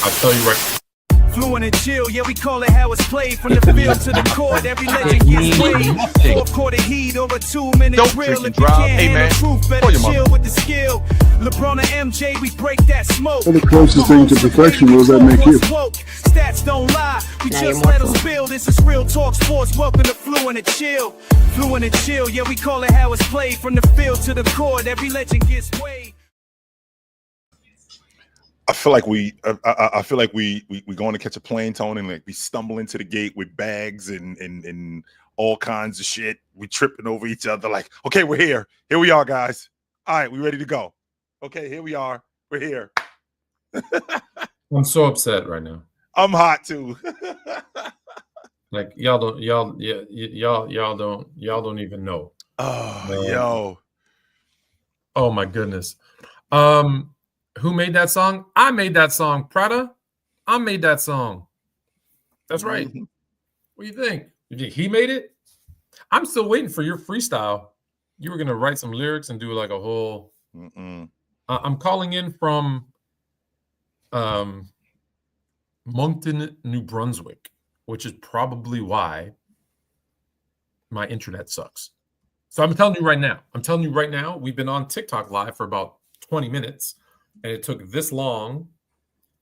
I'll tell you right. Fluent and chill, yeah, we call it how it's played. From the field to the court, every legend gets played. 4-quarter heat or a 2-minute drill. If you can't handle the truth, better chill with the skill. LeBron and MJ, we break that smoke. What the closest thing to perfection will that make you? Stats don't lie, we just let them spill. This is real talk sports, welcome to Fluent and Chill. Fluent and chill, yeah, we call it how it's played. From the field to the court, every legend gets weighed. I feel like we going to catch a plane, Tony, and like we stumble into the gate with bags and all kinds of shit. We tripping over each other. Like, okay, we're here. Here we are, guys. All right, we ready to go. Okay, here we are. We're here. I'm so upset right now. I'm hot too. Like y'all don't even know. Oh, yo. Oh my goodness. Who made that song? I made that song. Prada, I made that song. That's right. Mm-hmm. What do you think? You think he made it? I'm still waiting for your freestyle. You were gonna write some lyrics and do like a whole. I'm calling in from Moncton, New Brunswick, which is probably why my internet sucks. So I'm telling you right now. We've been on TikTok live for about 20 minutes. And it took this long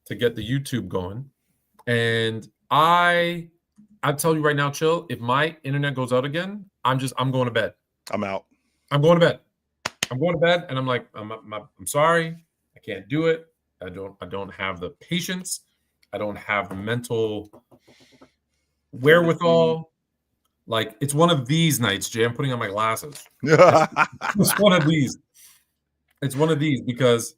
to get the YouTube going. And I tell you right now, Chill, if my internet goes out again, I'm going to bed. I'm out. I'm going to bed. And I'm like, I'm sorry. I can't do it. I don't have the patience. I don't have the mental wherewithal. Like, it's one of these nights, Jay. I'm putting on my glasses. It's one of these. It's one of these because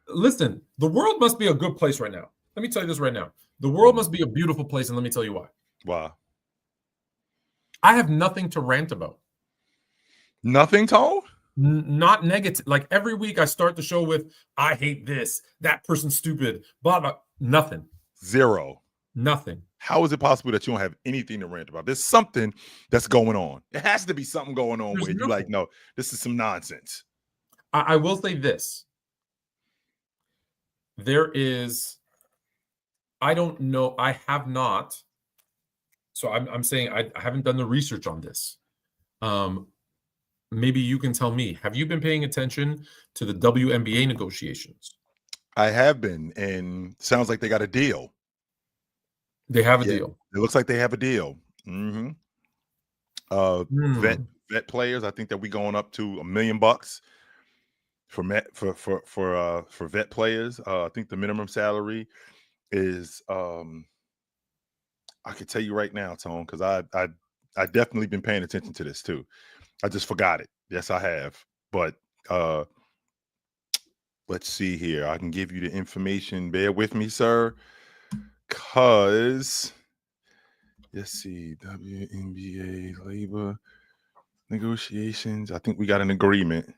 listen, the world must be a good place right now. Let me tell you this right now. The world must be a beautiful place, and let me tell you why. Wow. I have nothing to rant about. Nothing, Tone? Not negative. Like every week I start the show with, I hate this, that person's stupid, blah, blah. Nothing. Zero. Nothing. How is it possible that you don't have anything to rant about? There's something that's going on. It has to be something going on where you're like, no, this is some nonsense. I will say this. There is, I don't know, I have not. So I'm saying I haven't done the research on this. Maybe you can tell me. Have you been paying attention to the WNBA negotiations? I have been, and sounds like they got a deal. They have a deal. It looks like they have a deal. Mm-hmm. Vet players. I think that we going up to $1 million for vet players. I think the minimum salary is. I can tell you right now, Tone, because I definitely been paying attention to this too. I just forgot it. Yes, I have. But let's see here. I can give you the information. Bear with me, sir. Because let's see, WNBA labor negotiations. I think we got an agreement.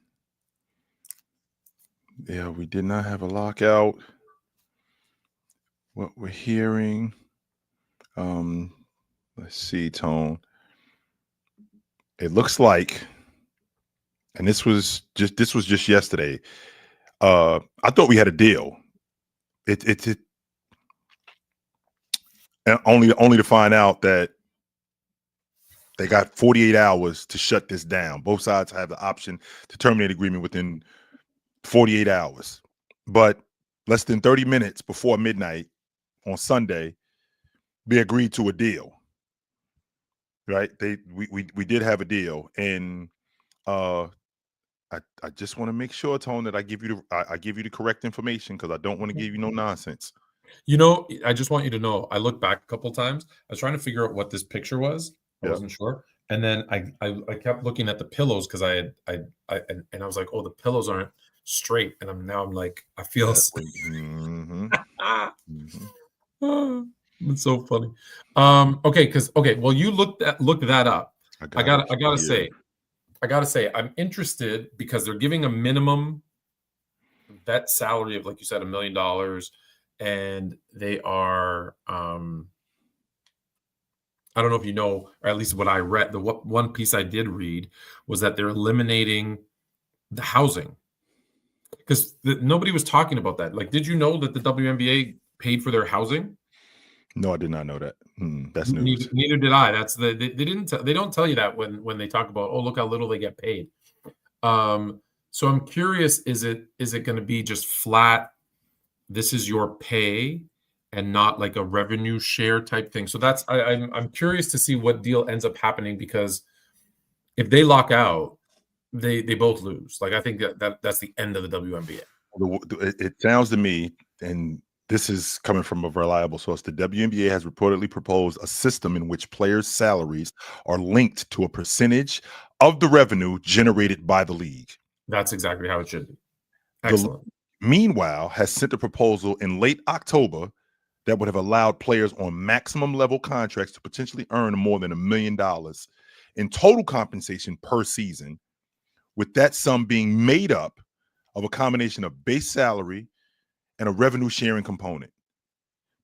Yeah, we did not have a lockout. What we're hearing. Let's see, Tone. It looks like, and this was just yesterday. I thought we had a deal. It only to find out that they got 48 hours to shut this down. Both sides have the option to terminate agreement within 48 hours. But less than 30 minutes before midnight on Sunday, they agreed to a deal. Right? We did have a deal, and I just want to make sure, Tone, that I give you the correct information because I don't want to give you no nonsense. You know, I just want you to know, I looked back a couple of times. I was trying to figure out what this picture was. I wasn't sure. And then I kept looking at the pillows because I was like, oh, the pillows aren't straight. And I'm like, I feel mm-hmm. Mm-hmm. It's so funny. Well, you look that up. I gotta say, I'm interested because they're giving a minimum vet salary of, like you said, $1 million. And they are, I don't know if you know, or at least what I read, the one piece I did read was that they're eliminating the housing. Because nobody was talking about that. Like, did you know that the WNBA paid for their housing? No, I did not know that. That's news. Neither did I. That's they didn't. They don't tell you that when they talk about, oh, look how little they get paid. So I'm curious, is it going to be just flat, this is your pay and not like a revenue share type thing? So that's I'm curious to see what deal ends up happening, because if they lock out, they both lose. Like, I think that's the end of the WNBA. It sounds to me, and this is coming from a reliable source, the WNBA has reportedly proposed a system in which players' salaries are linked to a percentage of the revenue generated by the league. That's exactly how it should be. Excellent. Meanwhile, has sent a proposal in late October that would have allowed players on maximum level contracts to potentially earn more than $1 million in total compensation per season, with that sum being made up of a combination of base salary and a revenue sharing component.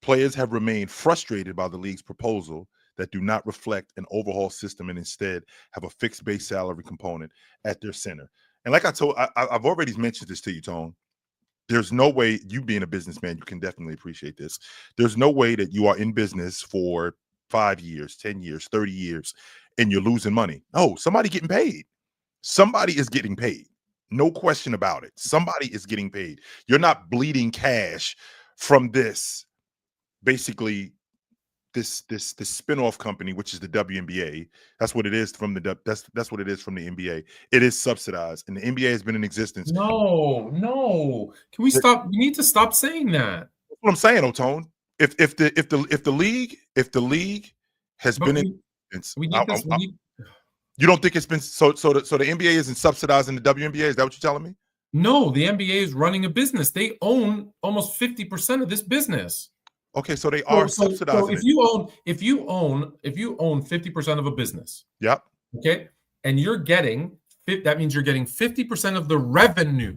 Players have remained frustrated by the league's proposal that do not reflect an overhaul system and instead have a fixed base salary component at their center. And like I've already mentioned this to you, Tone. There's no way, you being a businessman, you can definitely appreciate this. There's no way that you are in business for 5 years, 10 years, 30 years, and you're losing money. No, somebody getting paid. Somebody is getting paid. No question about it. Somebody is getting paid. You're not bleeding cash from this, basically, this spinoff company, which is the WNBA. That's what it is from the that's what it is from the NBA. It is subsidized, and the NBA has been in existence. No. Can we stop? We need to stop saying that. That's what I'm saying, Otone. If the league has been in existence, you don't think it's been so the NBA isn't subsidizing the WNBA? Is that what you're telling me? No, the NBA is running a business. They own almost 50% of this business. Okay, so they are subsidizing. So if you own 50% of a business, yep. Okay, and you're getting, that means you're getting 50% of the revenue.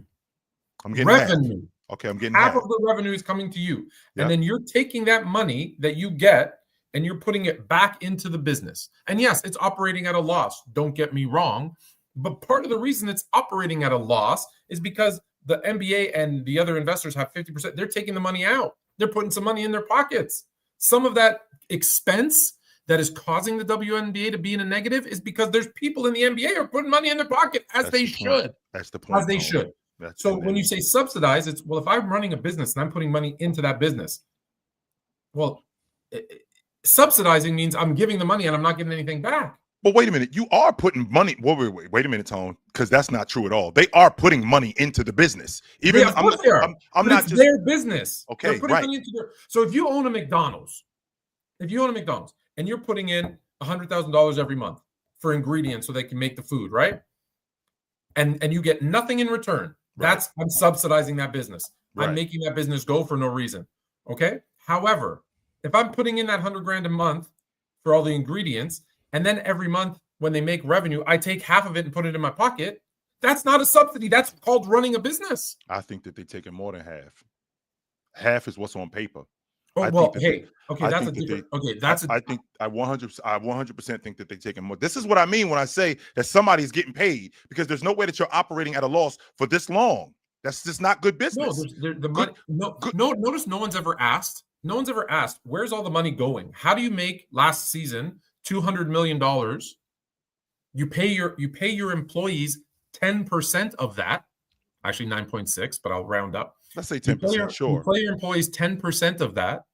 I'm getting revenue. Half. Okay, I'm getting half of the revenue is coming to you, and then you're taking that money that you get and you're putting it back into the business. And yes, it's operating at a loss. Don't get me wrong, but part of the reason it's operating at a loss is because the NBA and the other investors have 50%. They're taking the money out. They're putting some money in their pockets. Some of that expense that is causing the WNBA to be in a negative is because there's people in the NBA who are putting money in their pocket, as they should. That's the point. As they should. So when you say subsidize, it's, well, if I'm running a business and I'm putting money into that business, well, subsidizing means I'm giving the money and I'm not getting anything back. But wait a minute, you are putting money. Wait a minute, Tone, because that's not true at all. They are putting money into the business. Even of course they are. I'm not just their business. Okay, right. So if you own a McDonald's, and you're putting in $100,000 every month for ingredients so they can make the food, right? And you get nothing in return. Right. I'm subsidizing that business. Right. I'm making that business go for no reason. Okay. However, if I'm putting in that $100,000 a month for all the ingredients, and then every month when they make revenue, I take half of it and put it in my pocket, that's not a subsidy. That's called running a business. I think that they're taking more than half. Half is what's on paper. Oh, well, hey, okay, that's a different. Okay, that's. I think I 100% think that they're taking more. This is what I mean when I say that somebody's getting paid, because there's no way that you're operating at a loss for this long. That's just not good business. No, the money. No, notice no one's ever asked. No one's ever asked, where's all the money going? How do you make last season $200 million? You pay your employees 10% of that. Actually 9.6, but I'll round up. Let's say 10%, sure. You pay your employees 10% of that.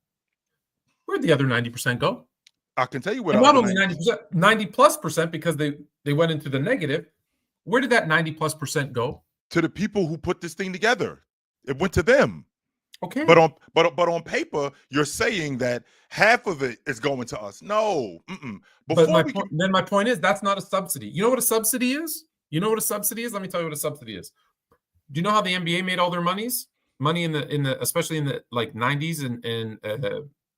Where'd the other 90% go? I can tell you what. And not only 90%, 90+%, because they went into the negative. Where did that 90+% go? To the people who put this thing together. It went to them. Okay. But on paper, you're saying that half of it is going to us. No. Then my point is, that's not a subsidy. You know what a subsidy is? Let me tell you what a subsidy is. Do you know how the NBA made all their money in the especially in the like 90s and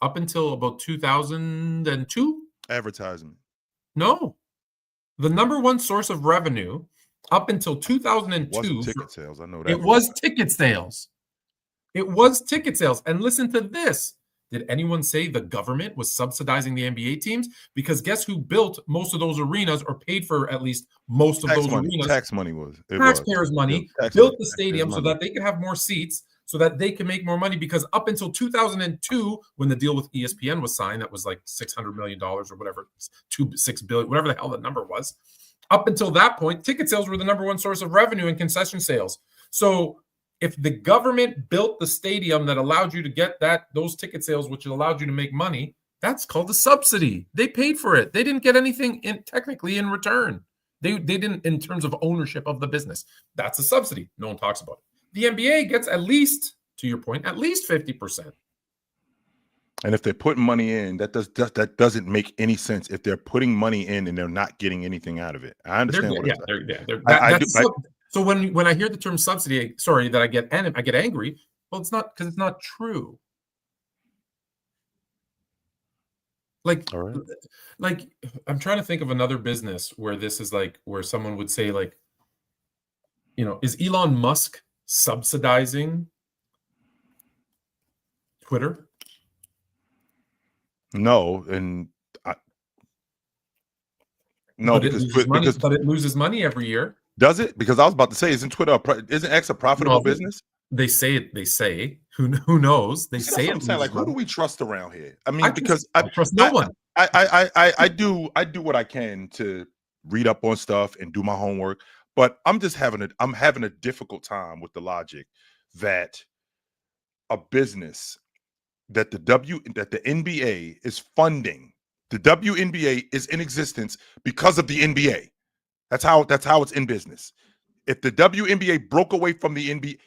up until about 2002? Advertisement. No. The number one source of revenue up until 2002 wasn't ticket sales. I know that. It was ticket sales. It was ticket sales. And listen to this. Did anyone say the government was subsidizing the NBA teams? Because guess who built most of those arenas or paid for at least most of those arenas? Tax money was. Taxpayers' money built the stadium so that they could have more seats, so that they can make more money. Because up until 2002, when the deal with ESPN was signed, that was like $600 million or whatever, $6 billion, whatever the hell the number was. Up until that point, ticket sales were the number one source of revenue and concession sales. So if the government built the stadium that allowed you to get those ticket sales, which allowed you to make money, that's called a subsidy. They paid for it. They didn't get anything technically in return. They didn't in terms of ownership of the business. That's a subsidy. No one talks about it. The NBA gets at least, to your point, at least 50%. And if they're putting money in, that doesn't make any sense. If they're putting money in and they're not getting anything out of it, I understand So when I hear the term subsidy, sorry, that I get angry. Well, it's not, because it's not true. Like I'm trying to think of another business where this is like, where someone would say like, is Elon Musk subsidizing Twitter? No, but it loses money every year. Does it? Because I was about to say, isn't X a profitable business? They say it. They say who knows? They say it. Like, who do we trust around here? I mean, because I trust no one. I do what I can to read up on stuff and do my homework, but I'm having a difficult time with the logic that a business that the NBA is funding, the WNBA is in existence because of the NBA. That's how it's in business. If the WNBA broke away from the NBA,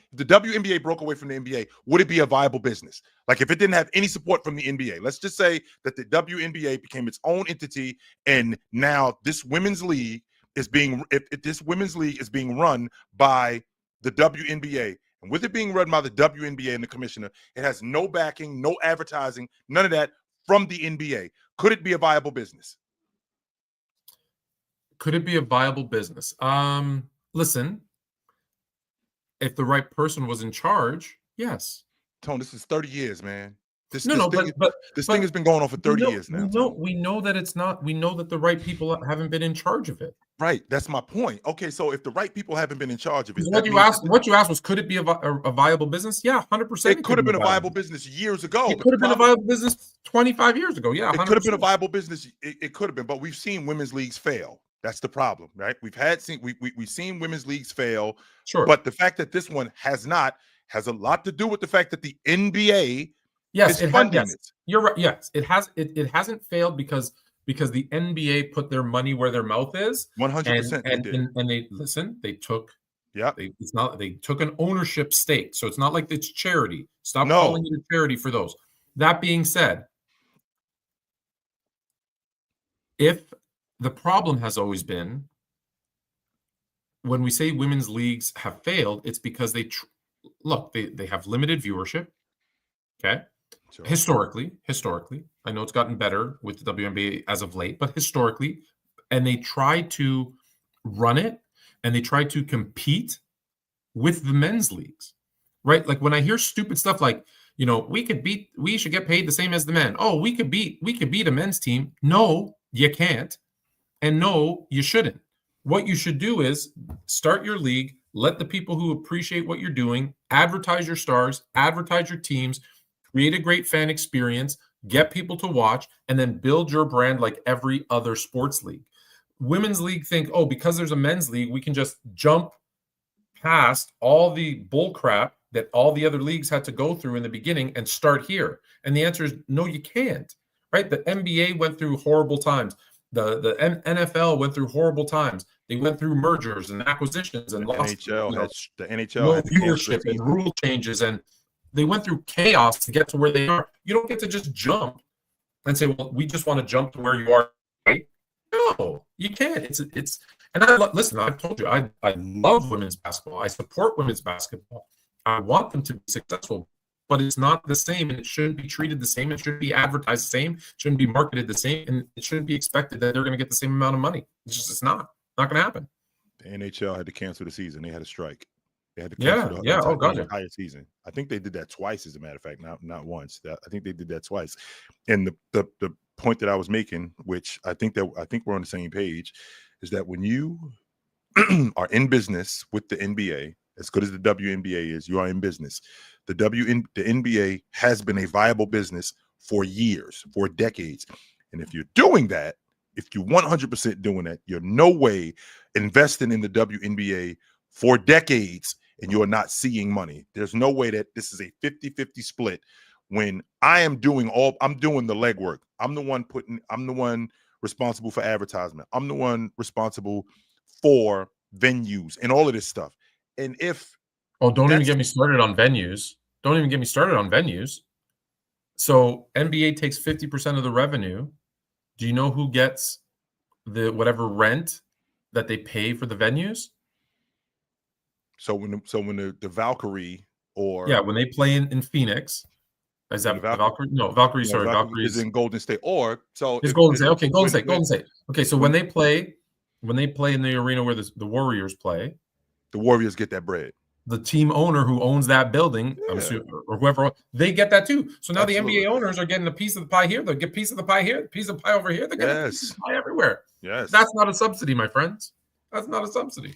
would it be a viable business? Like if it didn't have any support from the NBA, let's just say that the WNBA became its own entity, and now this women's league is being run by the WNBA. And with it being run by the WNBA and the commissioner, it has no backing, no advertising, none of that from the NBA. Could it be a viable business? Could it be a viable business? Listen, if the right person was in charge, yes. Tone, this is 30 years, man. This thing has been going on for 30 years now. We know that it's not. We know that the right people haven't been in charge of it. Right. That's my point. Okay, so if the right people haven't been in charge of it, what you asked was, could it be a viable business? Yeah, 100%. It could have been a viable business years ago. It could have been a viable business 25 years ago. Yeah, 100%. It could have been a viable business. It could have been, but we've seen women's leagues fail. That's the problem, right? We've seen women's leagues fail. Sure. But the fact that this one has not has a lot to do with the fact that the NBA is funding it. You're right. Yes, it has. It hasn't failed because the NBA put their money where their mouth is. 100%. And they listen. They took. Yeah. They took an ownership stake, so it's not like it's charity. Stop calling it a charity for those. That being said, the problem has always been, when we say women's leagues have failed, it's because they have limited viewership. Okay. Sure. Historically, I know it's gotten better with the WNBA as of late, but historically, and they try to run it and they try to compete with the men's leagues, right? Like when I hear stupid stuff like, we should get paid the same as the men. Oh, we could beat a men's team. No, you can't. And no, you shouldn't. What you should do is start your league, let the people who appreciate what you're doing, advertise your stars, advertise your teams, create a great fan experience, get people to watch, and then build your brand like every other sports league. Women's league think, because there's a men's league, we can just jump past all the bull crap that all the other leagues had to go through in the beginning and start here. And the answer is no, you can't, right? The NBA went through horrible times. The NFL went through horrible times. They went through mergers and acquisitions and lost the NHL viewership and rule changes, and they went through chaos to get to where they are. You don't get to just jump and say, "Well, we just want to jump to where you are." Right? No, you can't. It's and listen. I've told you, I love women's basketball. I support women's basketball. I want them to be successful. But it's not the same, and it shouldn't be treated the same. It shouldn't be advertised the same. It shouldn't be marketed the same, and it shouldn't be expected that they're going to get the same amount of money. It's not going to happen. The NHL had to cancel the season. They had a strike. They had to cancel the Yeah. Oh, gotcha. entire season. I think they did that twice, as a matter of fact, not once. I think they did that twice. And the point that I was making, which I think we're on the same page, is that when you are in business with the NBA, as good as the WNBA is, you are in business. The NBA has been a viable business for years, for decades. And if you're doing that, if you're 100% doing that, you're no way investing in the WNBA for decades and you're not seeing money. There's no way that this is a 50-50 split when I'm doing the legwork. I'm the one responsible for advertisement. I'm the one responsible for venues and all of this stuff. And if don't even get me started on venues. Don't even get me started on venues. So NBA takes 50% of the revenue. Do you know who gets the whatever rent that they pay for the venues? So when the Valkyrie or when they play in Phoenix, is that the Valkyrie? No, Valkyrie. Sorry, Valkyrie is in Golden State. Or so it's Golden State. Okay, Golden State. Okay, so when they play in the arena where the Warriors play, the Warriors get that bread. The team owner who owns that building, I'm assuming, or whoever, they get that too. So now the NBA owners are getting a piece of the pie here. They'll get a piece of the pie here, a piece of the pie over here. They're getting a piece of the pie everywhere. Yes. That's not a subsidy, my friends. That's not a subsidy.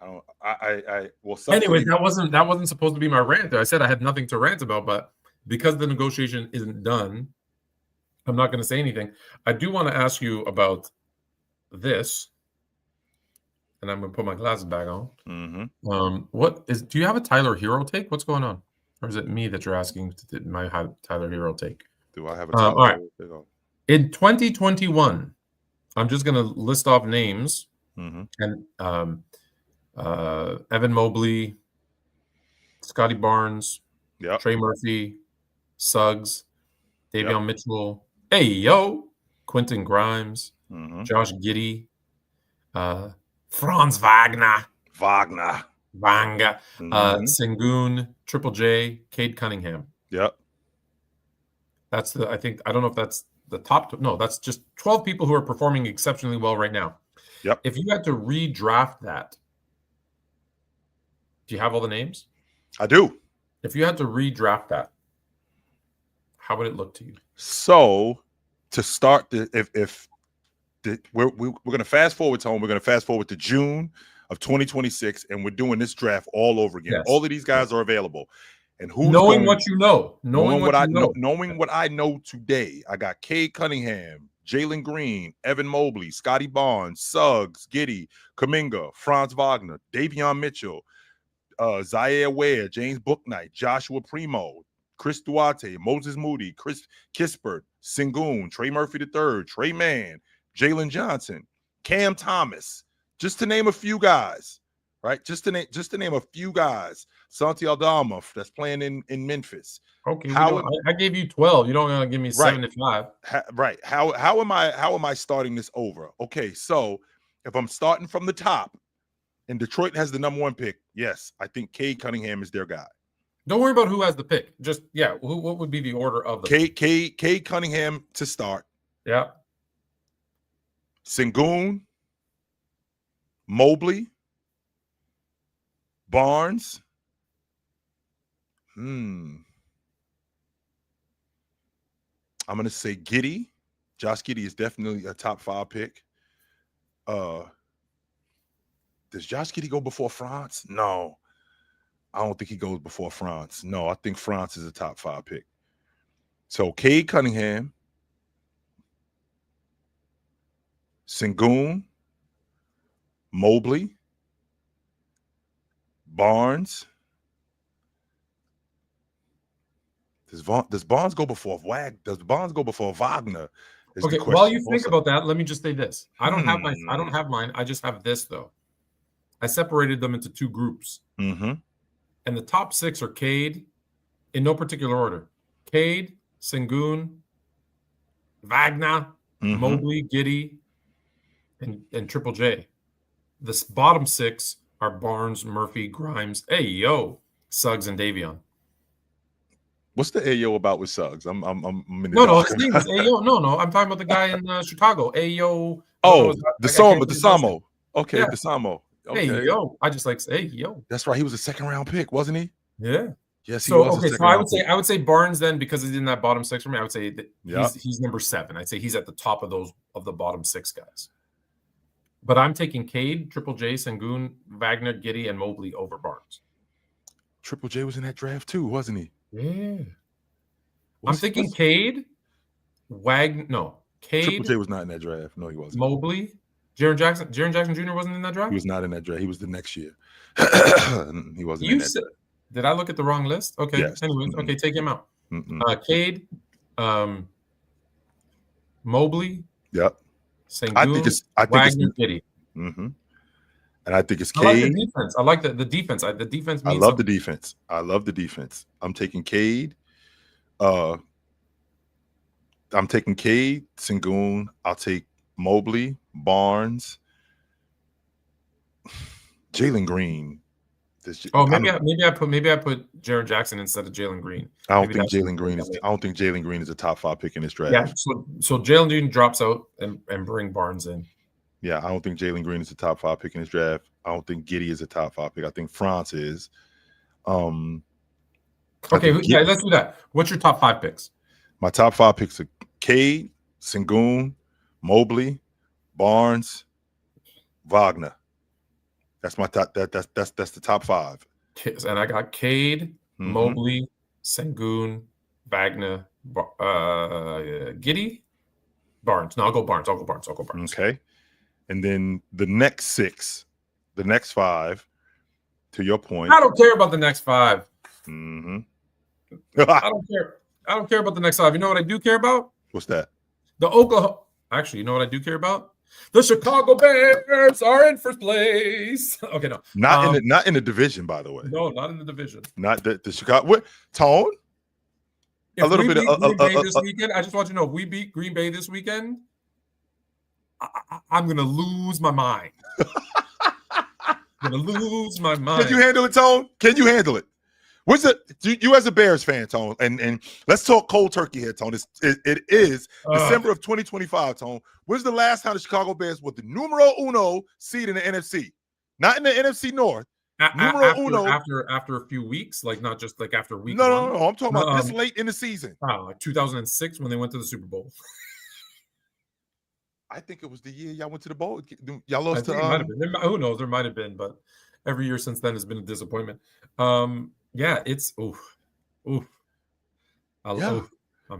Anyways, that wasn't supposed to be my rant. I said I had nothing to rant about, but because the negotiation isn't done, I'm not going to say anything. I do want to ask you about this. And I'm going to put my glasses back on. Mm-hmm. Do you have a Tyler Hero take? What's going on? Or is it me that you're asking my Tyler Hero take? Do I have a Tyler Hero take? In 2021, I'm just going to list off names. Mm-hmm. And Evan Mobley, Scotty Barnes, Trey Murphy, Suggs, Davion Mitchell, Quentin Grimes, Josh Giddey, Franz Wagner, Sengun, Triple J, Cade Cunningham. Yep. That's I don't know if that's the top. No, that's just 12 people who are performing exceptionally well right now. Yep. If you had to redraft that, do you have all the names? I do. If you had to redraft that, how would it look to you? So to start, we're going to fast forward, Tone. We're going to fast forward to June of 2026, and we're doing this draft all over again. Yes. All of these guys are available. And knowing what you know, knowing what I know today, I got Cade Cunningham, Jalen Green, Evan Mobley, Scotty Barnes, Suggs, Giddey, Kuminga, Franz Wagner, Davion Mitchell, Zaire Ware, James Bouknight, Joshua Primo, Chris Duarte, Moses Moody, Chris Kispert, Sengun, Trey Murphy III, Trey Mann, Jalen Johnson, Cam Thomas, just to name a few guys, right? Just to name a few guys. Santi Aldama that's playing in Memphis. Okay, I gave you 12. You don't want to give me 7 to 5. Right. How am I starting this over? Okay, so if I'm starting from the top and Detroit has the #1 pick, yes, I think Cade Cunningham is their guy. Don't worry about who has the pick. Just what would be the order of the Cade Cunningham to start. Yeah. Sengun, Mobley, Barnes. I'm going to say Giddey. Josh Giddey is definitely a top 5 pick. Does Josh Giddey go before Franz? No. I don't think he goes before Franz. No, I think Franz is a top 5 pick. So Cade Cunningham, Sengun, Mobley, Barnes. Does Barnes go before Wagner? Does Barnes go before Wagner? Okay, while you think about that, let me just say this. I don't have mine. I just have this though. I separated them into 2 groups. Mm-hmm. And the top 6 are Cade, in no particular order. Cade, Sengun, Wagner, Mobley, Giddey, and Triple J. The bottom 6 are Barnes, Murphy, Grimes, Suggs, and Davion. What's the Ayo about with Suggs? I'm in the no, his name is Ayo. No, I'm talking about the guy in Chicago. Ayo. Oh, the Samo. Okay, yeah. The Samo. Okay. Hey, yo. I just like say, hey, yo. That's right. He was a second-round pick, wasn't he? Yeah. Yes, he So was. okay, so I would say Barnes then, because he's in that bottom 6 for me. I would say that he's number 7. I'd say he's at the top of the bottom 6 guys. But I'm taking Cade, Triple J, Sengun, Wagner, Giddey, and Mobley over Barnes. Triple J was in that draft too, wasn't he? Yeah. I'm thinking Cade, Wagner. No, Cade. Triple J was not in that draft. No, he wasn't. Mobley, Jaren Jackson Jr. wasn't in that draft. He was not in that draft. He was the next year. He wasn't in that draft. Did I look at the wrong list? Okay. Yes. Anyways, okay, take him out. Cade, Mobley. Yep. Sengun, Wagner, Giddey. And I think it's Cade. I like the defense. I like the defense. The defense. I love the defense. I love the defense. I'm taking Cade. I'm taking Cade, Sengun. I'll take Mobley, Barnes, Jalen Green. Maybe I put Jaren Jackson instead of Jalen Green. I don't think Jalen Green is a top 5 pick in this draft. Yeah, so Jalen Green drops out and bring Barnes in. Yeah, I don't think Jalen Green is a top 5 pick in this draft. I don't think Giddey is a top 5 pick. I think France is. Okay, let's do that. What's your top 5 picks? My top 5 picks are Cade, Sengun, Mobley, Barnes, Wagner. That's my top. That's the top 5. And I got Cade, Mobley, Sengun, Wagner, Giddey, Barnes. No, I'll go Barnes. Okay. And then the next 6, the next 5, to your point. I don't care about the next 5. I don't care. I don't care about the next 5. You know what I do care about? What's that? The Oklahoma. Actually, you know what I do care about? The Chicago Bears are in first place. Okay, no. Not in the division, by the way. No, not in the division. Not the Chicago. What, Tone? If we beat Green Bay this weekend, I just want you to know, if we beat Green Bay this weekend, I'm going to lose my mind. I'm going to lose my mind. Can you handle it, Tone? Can you handle it? You as a Bears fan, Tone, and let's talk cold turkey here, Tone. It is December of 2025, Tone. When's the last time the Chicago Bears were the numero uno seed in the NFC? Not in the NFC North. After a few weeks, like not just like after week one. No. I'm talking about this late in the season. Like 2006 when they went to the Super Bowl. I think it was the year y'all went to the bowl. Y'all lost to. Who knows? There might have been, but every year since then has been a disappointment. Yeah, it's I'm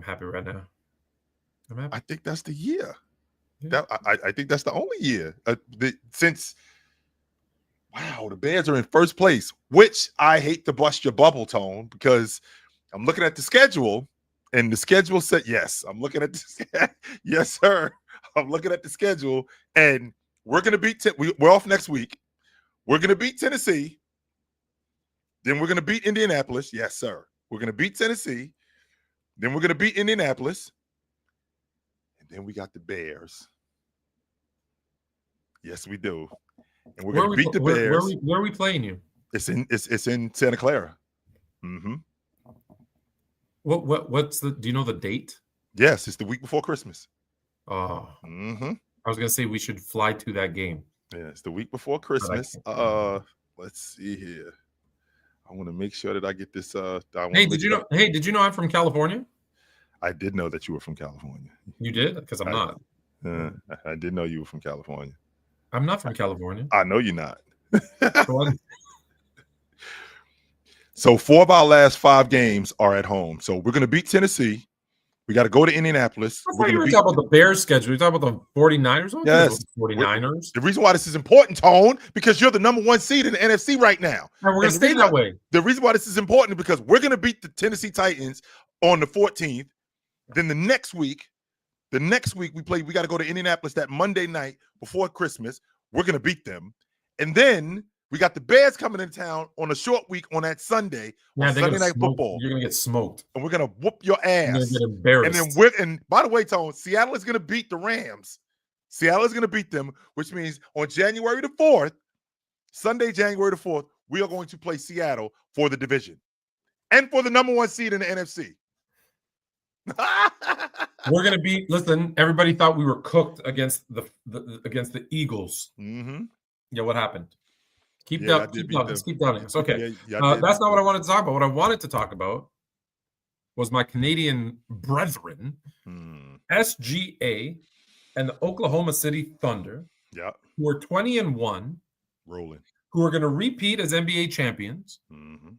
happy right now. I'm happy. I think that's the year. Yeah. I think that's the only year since. Wow, the Bears are in first place, which I hate to bust your bubble, Tone, because I'm looking at the schedule, and the schedule said yes. I'm looking at yes, sir. I'm looking at the schedule, and we're gonna beat. We're off next week. We're gonna beat Tennessee. Then we're gonna beat Indianapolis. Yes, sir. We're gonna beat Tennessee. Then we're gonna beat Indianapolis, and then we got the Bears. Yes, we do. And we're going to beat the Bears. Where are we playing you? It's in Santa Clara. Mm-hmm. What's the? Do you know the date? Yes, it's the week before Christmas. Oh. Mm-hmm. I was going to say we should fly to that game. Yeah, it's the week before Christmas. Let's see here. I want to make sure that I get this. Did you know I'm from California? I did know that you were from California. You did? Because I'm not. I did know you were from California. I'm not from California. I know you're not. So 4 of our last 5 games are at home. So we're going to beat Tennessee. We got to go to Indianapolis. We're going to talk about the Bears schedule. You're talking about the 49ers? Yes. 49ers. The reason why this is important, Tone, because you're the number 1 seed in the NFC right now. And we're going to stay that way. The reason why this is important is because we're going to beat the Tennessee Titans on the 14th. Then the next week we got to go to Indianapolis that Monday night before Christmas. We're going to beat them. And then we got the Bears coming into town on a short week on that Sunday, on Sunday Night Football. You're going to get smoked. And we're going to whoop your ass. You're going to get embarrassed. And by the way, Tone, Seattle is going to beat the Rams. Seattle is going to beat them, which means on January the 4th, Sunday, January the 4th, we are going to play Seattle for the division and for the number 1 seed in the NFC. We're gonna be. Listen, everybody thought we were cooked against the Eagles. Mm-hmm. Yeah, what happened? Keep Yeah, I down. did Keep beat down. them. Keep down. Okay. Yeah, I did That's beat not what I them. wanted to talk about. What I wanted to talk about was my Canadian brethren, SGA, and the Oklahoma City Thunder, Yeah, who are 20-1, rolling. who are going to repeat as NBA champions, Mm-hmm.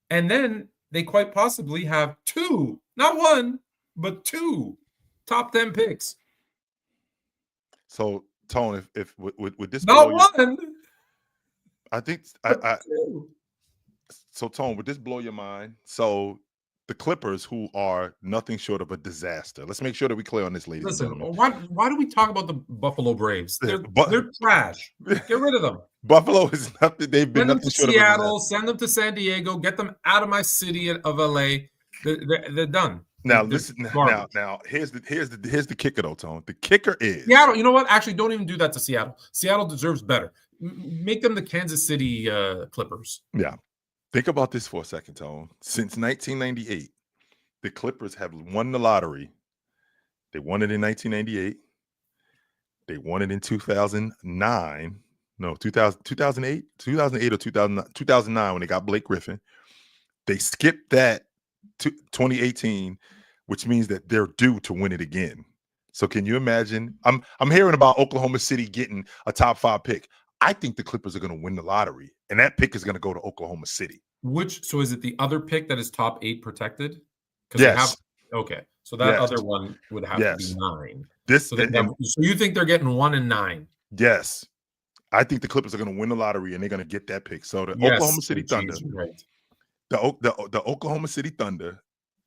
and then they quite possibly have two, not one, but two top 10 picks. So, Tone, if would this Not blow you? one. I think But two. So, Tone, would this blow your mind? So, the Clippers, who are nothing short of a disaster. Let's make sure that we clear on this, ladies Listen, and gentlemen. why do we talk about the Buffalo Braves? They're trash. Get rid of them. Buffalo is nothing. They've been Send them nothing to short Seattle. of a disaster. Send them to San Diego. Get them out of my city of LA. They're done. Now, They're listen. garbage. Now, here's the kicker, though, Tone. The kicker is Seattle. You know what? Actually, don't even do that to Seattle. Seattle deserves better. Make them the Kansas City Clippers. Yeah. Think about this for a second, Tone. Since 1998, the Clippers have won the lottery. They won it in 1998. They won it in 2009. No, 2008 or 2009 when they got Blake Griffin. They skipped that to 2018, which means that they're due to win it again. So can you imagine? I'm hearing about Oklahoma City getting a top 5 pick. I think the Clippers are going to win the lottery, and that pick is going to go to Oklahoma City. So is it the other pick that is top 8 protected? Yes. Okay. So that other one would have to be 9. So you think they're getting 1 and 9? Yes. I think the Clippers are going to win the lottery and they're going to get that pick. So the Oklahoma City Thunder, right. the Oklahoma City Thunder,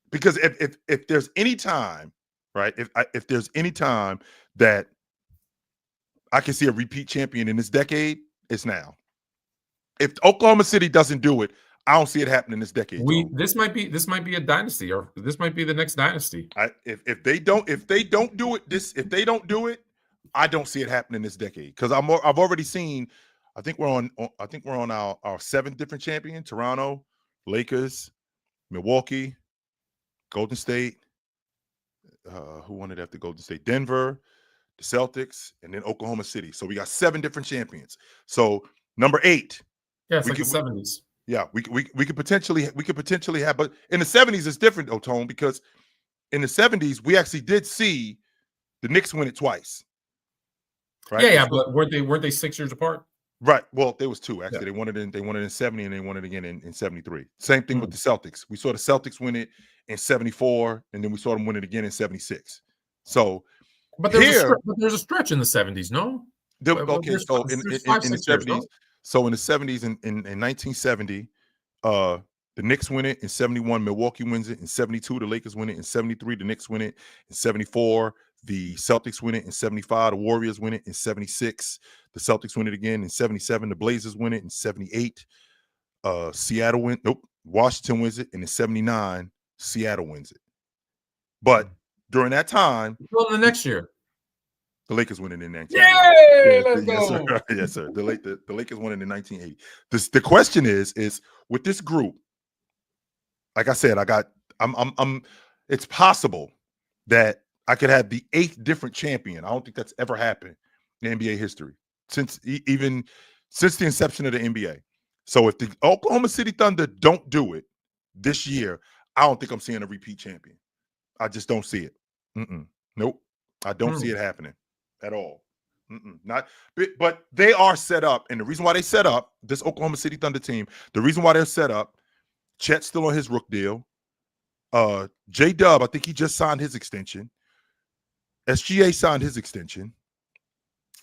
because if there's any time, right? If there's any time that I can see a repeat champion in this decade, it's now. If Oklahoma City doesn't do it, I don't see it happening this decade. This might be a dynasty, or this might be the next dynasty. If they don't do it, I don't see it happening this decade, because I've already seen. I think we're on our 7th different champion: Toronto, Lakers, Milwaukee, Golden State. Who won it after Golden State? Denver, the Celtics, and then Oklahoma City. So we got 7 different champions. So number 8. Yeah, it's like the 70s. Yeah, we could potentially have, but in the 70s it's different, Tone, because in the 70s we actually did see the Knicks win it twice. Right? Yeah, but weren't they 6 years apart? Right. Well, there was 2 actually. Yeah. They won it in 70 and they won it again in 73. Same thing with the Celtics. We saw the Celtics win it in 74, and then we saw them win it again in 76. So, but there's a stretch in the 70s, no? Okay, so in the 70s. So in the 70s, in 1970, the Knicks win it. In 71, Milwaukee wins it. In 72, the Lakers win it. In 73, the Knicks win it. In 74, the Celtics win it. In 75, the Warriors win it. In 76, the Celtics win it again. In 77, the Blazers win it. In 78, Seattle win. Nope, Washington wins it. And in 79, Seattle wins it. But during that time, well, the next year, the Lakers win it in 1980. Yay! Let's go. Sir. Yes, sir. The Lakers won it in 1980. The question is with this group, like I said, it's possible that I could have the 8th different champion. I don't think that's ever happened in NBA history since the inception of the NBA. So if the Oklahoma City Thunder don't do it this year, I don't think I'm seeing a repeat champion. I just don't see it. Nope. I don't see it happening at all. Not, but they are set up, and the reason why they set up this Oklahoma City Thunder team, the reason why they're set up, Chet's still on his Rook deal. J-Dub, I think he just signed his extension. SGA signed his extension,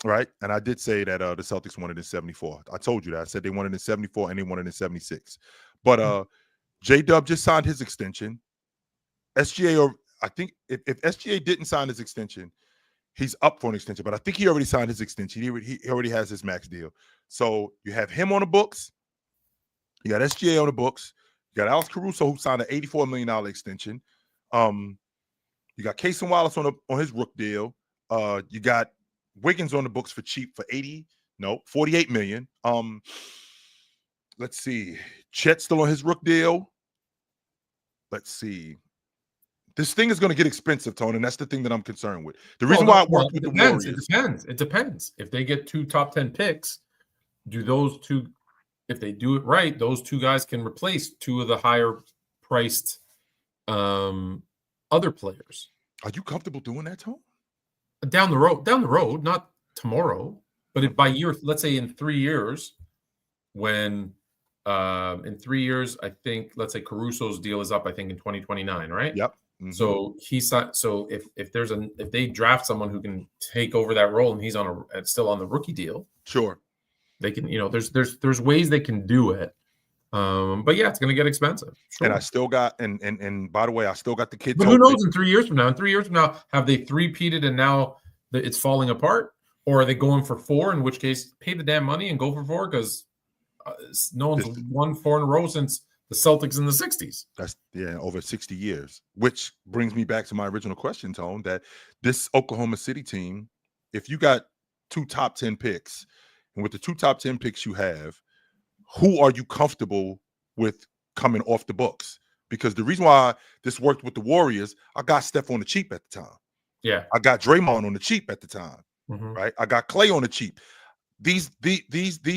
right? And I did say that the Celtics wanted in 74. I told you that. I said they wanted in 74 and they wanted in 76. But J-Dub just signed his extension. SGA, or I think if SGA didn't sign his extension, he's up for an extension, but I think he already signed his extension. He already has his max deal. So you have him on the books. You got SGA on the books. You got Alex Caruso, who signed an $84 million extension. You got Cason Wallace on his Rook deal. You got Wiggins on the books for cheap for $48 million. Let's see. Chet's still on his Rook deal. Let's see. This thing is going to get expensive, Tony, and that's the thing that I'm concerned with. The reason why it worked with the Warriors. It depends. If they get 2 top 10 picks, do those two, if they do it right, those two guys can replace two of the higher priced other players. Are you comfortable doing that, Tone? Down the road, not tomorrow, but if by year, let's say in 3 years, when in 3 years, I think, let's say Caruso's deal is up, I think in 2029, right? Yep. So so if they draft someone who can take over that role and he's still on the rookie deal, Sure, they can, there's ways they can do it. But yeah, it's going to get expensive. Sure. and I still got and by the way, I still got the kid. But who knows in 3 years from now? In 3 years from now, have they three-peated and now it's falling apart, or are they going for 4? In which case, pay the damn money and go for 4 because no one's won 4 in a row since the Celtics in the 60s. That's over 60 years, which brings me back to my original question, Tone, that this Oklahoma City team, if you got 2 top 10 picks, and with the 2 top 10 picks you have, who are you comfortable with coming off the books? Because the reason why this worked with the Warriors, I got Steph on the cheap at the time. Yeah. I got Draymond on the cheap at the time. Mm-hmm. Right? I got Clay on the cheap. These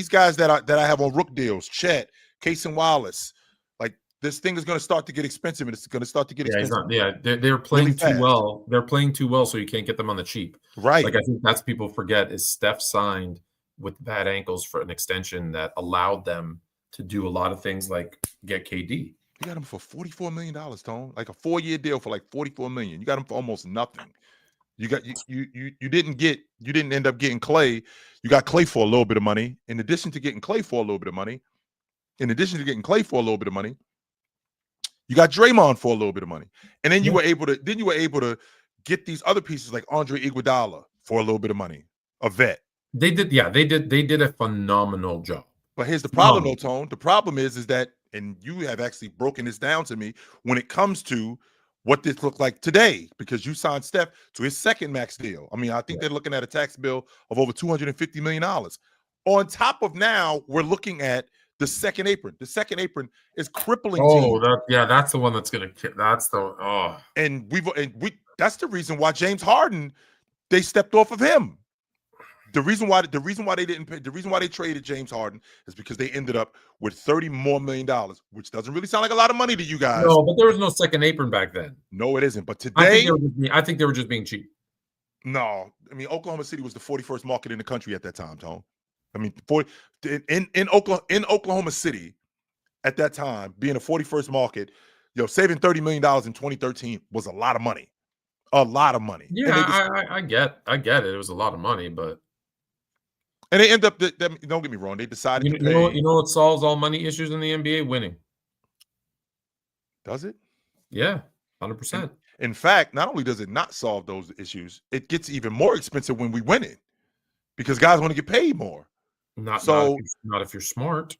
guys that I have on rook deals, Chet, Case and Wallace, like this thing is going to start to get expensive, and it's going to start to get expensive. They're playing really too well. They're playing too well, so you can't get them on the cheap. Right. Like I think that's people forget is Steph signed with bad ankles for an extension that allowed them to do a lot of things like get KD. You got him for $44 million, Tone, like a 4-year deal for like $44 million. You got him for almost nothing. You didn't end up getting Clay. You got Clay for a little bit of money. In addition to getting Clay for a little bit of money, you got Draymond for a little bit of money. And then you were able to get these other pieces like Andre Iguodala for a little bit of money, a vet. They did a phenomenal job. But here's the problem, though, Tone. The problem is that, and you have actually broken this down to me when it comes to what this looked like today, because you signed Steph to his second max deal. I mean, I think they're looking at a tax bill of over $250 million. On top of now, we're looking at the second apron. The second apron is crippling. That's the one that's going to. That's the And that's the reason why James Harden, they stepped off of him. The reason why they traded James Harden is because they ended up with $30 million more, which doesn't really sound like a lot of money to you guys. No, but there was no second apron back then. No, it isn't. But today, I think they were just being cheap. No, I mean Oklahoma City was the 41st market in the country at that time, Tone. I mean, in Oklahoma City at that time, being a 41st market, saving $30 million in 2013 was a lot of money. A lot of money. Yeah, I get it. It was a lot of money, but. And they end up, don't get me wrong, they decided to pay. You know what solves all money issues in the NBA? Winning. Does it? Yeah, 100%. In fact, not only does it not solve those issues, it gets even more expensive when we win it because guys want to get paid more. Not if you're smart.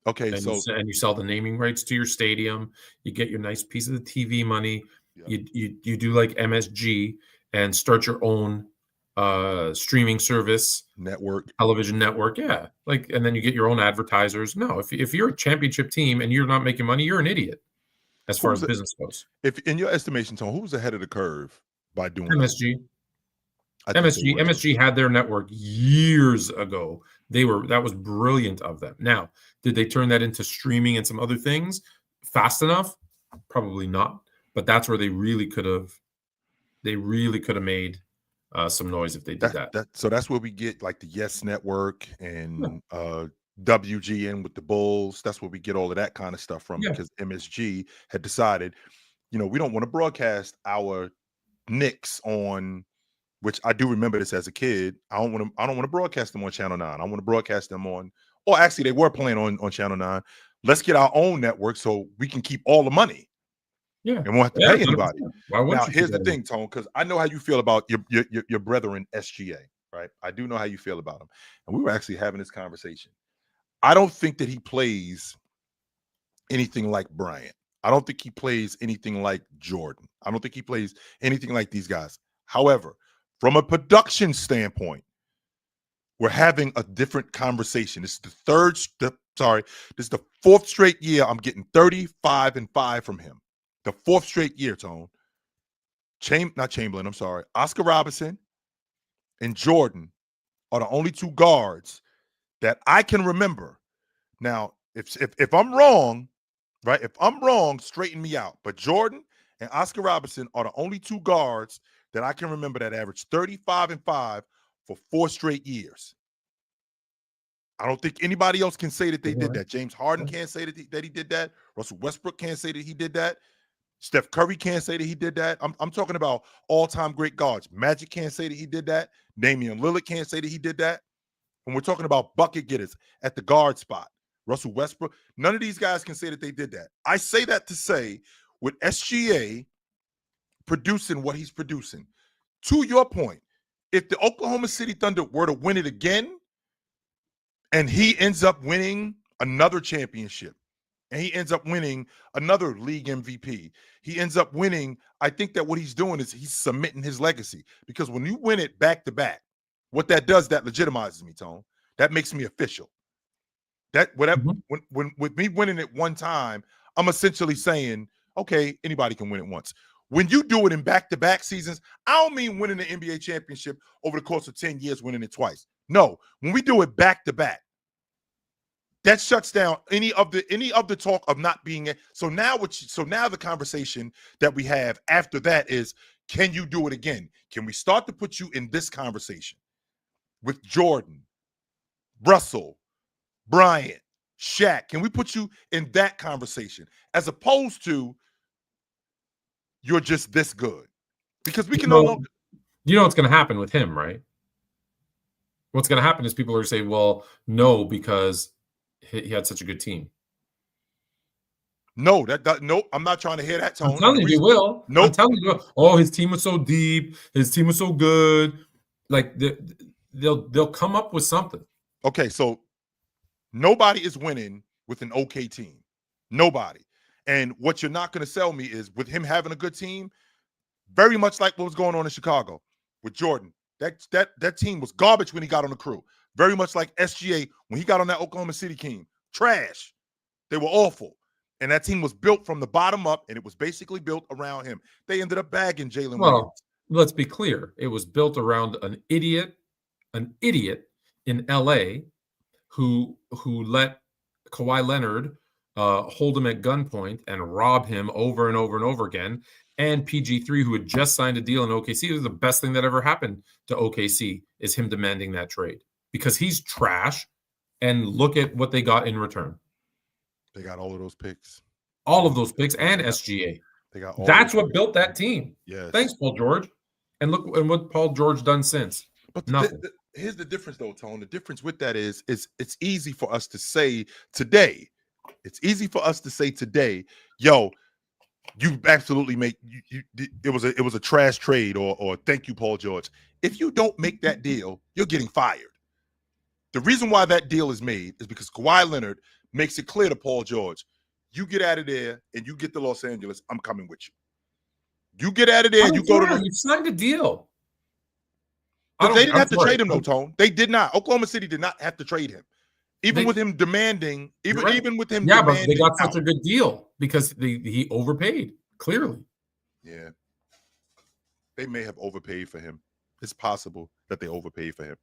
Okay, and you sell the naming rights to your stadium. You get your nice piece of the TV money. Yeah. You do like MSG and start your own streaming service television network. Yeah. And then you get your own advertisers. No, if you're a championship team and you're not making money, you're an idiot as far as business goes. If in your estimation, Tone, who was ahead of the curve by doing MSG? MSG had their network years ago. That was brilliant of them. Now, did they turn that into streaming and some other things fast enough? Probably not. But that's where they really could have made some noise if they did that. So that's where we get like the Yes Network and WGN with the Bulls. That's where we get all of that kind of stuff from because MSG had decided, we don't want to broadcast our Knicks on, which I do remember this as a kid. I don't want to broadcast them on Channel 9. I want to broadcast them on, or actually they were playing on Channel 9. Let's get our own network so we can keep all the money. Yeah, and won't have to pay anybody. Now, here's the thing, Tone, because I know how you feel about your brethren SGA, right? I do know how you feel about him, and we were actually having this conversation. I don't think that he plays anything like Bryant. I don't think he plays anything like Jordan. I don't think he plays anything like these guys. However, from a production standpoint, we're having a different conversation. This is the 4th straight year I'm getting 35 and 5 from him. The 4th straight year, Tone. Oscar Robertson and Jordan are the only 2 guards that I can remember. Now, if I'm wrong, right? If I'm wrong, straighten me out. But Jordan and Oscar Robertson are the only two guards that I can remember that averaged 35 and 5 for 4 straight years. I don't think anybody else can say that they did that. James Harden can't say that he did that. Russell Westbrook can't say that he did that. Steph Curry can't say that he did that. I'm talking about all-time great guards. Magic can't say that he did that. Damian Lillard can't say that he did that. And we're talking about bucket getters at the guard spot. Russell Westbrook. None of these guys can say that they did that. I say that to say, with SGA producing what he's producing, to your point, if the Oklahoma City Thunder were to win it again, and he ends up winning another championship, and he ends up winning another league MVP, he ends up winning, I think that what he's doing is he's cementing his legacy. Because when you win it back-to-back, what that does, that legitimizes me, Tone. That makes me official. That whatever when with me winning it one time, I'm essentially saying, okay, anybody can win it once. When you do it in back-to-back seasons, I don't mean winning the NBA championship over the course of 10 years, winning it twice. No, when we do it back-to-back, that shuts down any of the talk of not being it. So now the conversation that we have after that is, can you do it again? Can we start to put you in this conversation with Jordan, Russell, Bryant, Shaq? Can we put you in that conversation as opposed to you're just this good? Because we can no longer. You know what's going to happen with him, right? What's going to happen is people are going to say, well, no, because he had such a good team. No, no, I'm not trying to hear that tone. I'm telling you will. Nope. I'm telling you, oh, his team was so deep. His team was so good. Like they'll come up with something. Okay, so nobody is winning with an okay team. Nobody. And what you're not going to sell me is with him having a good team, very much like what was going on in Chicago with Jordan. That team was garbage when he got on the crew. Very much like SGA when he got on that Oklahoma City team. Trash. They were awful. And that team was built from the bottom up, and it was basically built around him. They ended up bagging Jalen Williams. Let's be clear. It was built around an idiot in LA who let Kawhi Leonard hold him at gunpoint and rob him over and over and over again. And PG3, who had just signed a deal in OKC. It was the best thing that ever happened to OKC, is him demanding that trade. Because he's trash, and look at what they got in return. They got all of those picks. All of those picks and SGA. They got That's what built that team. Yes. Thanks, Paul George. And look and what Paul George done since. But nothing. Here's the difference, though, Tone. The difference with that is it's easy for us to say today. It's easy for us to say today, yo, you absolutely make it was a trash trade or thank you, Paul George. If you don't make that deal, you're getting fired. The reason why that deal is made is because Kawhi Leonard makes it clear to Paul George, you get out of there and you get to Los Angeles, I'm coming with you. You get out of there and you go to. You signed a deal. But they didn't have to trade him, though, Tone. They did not. Oklahoma City did not have to trade him. Even with him demanding, even with him. Yeah, but they got such a good deal because he overpaid, clearly. Yeah. They may have overpaid for him. It's possible that they overpaid for him.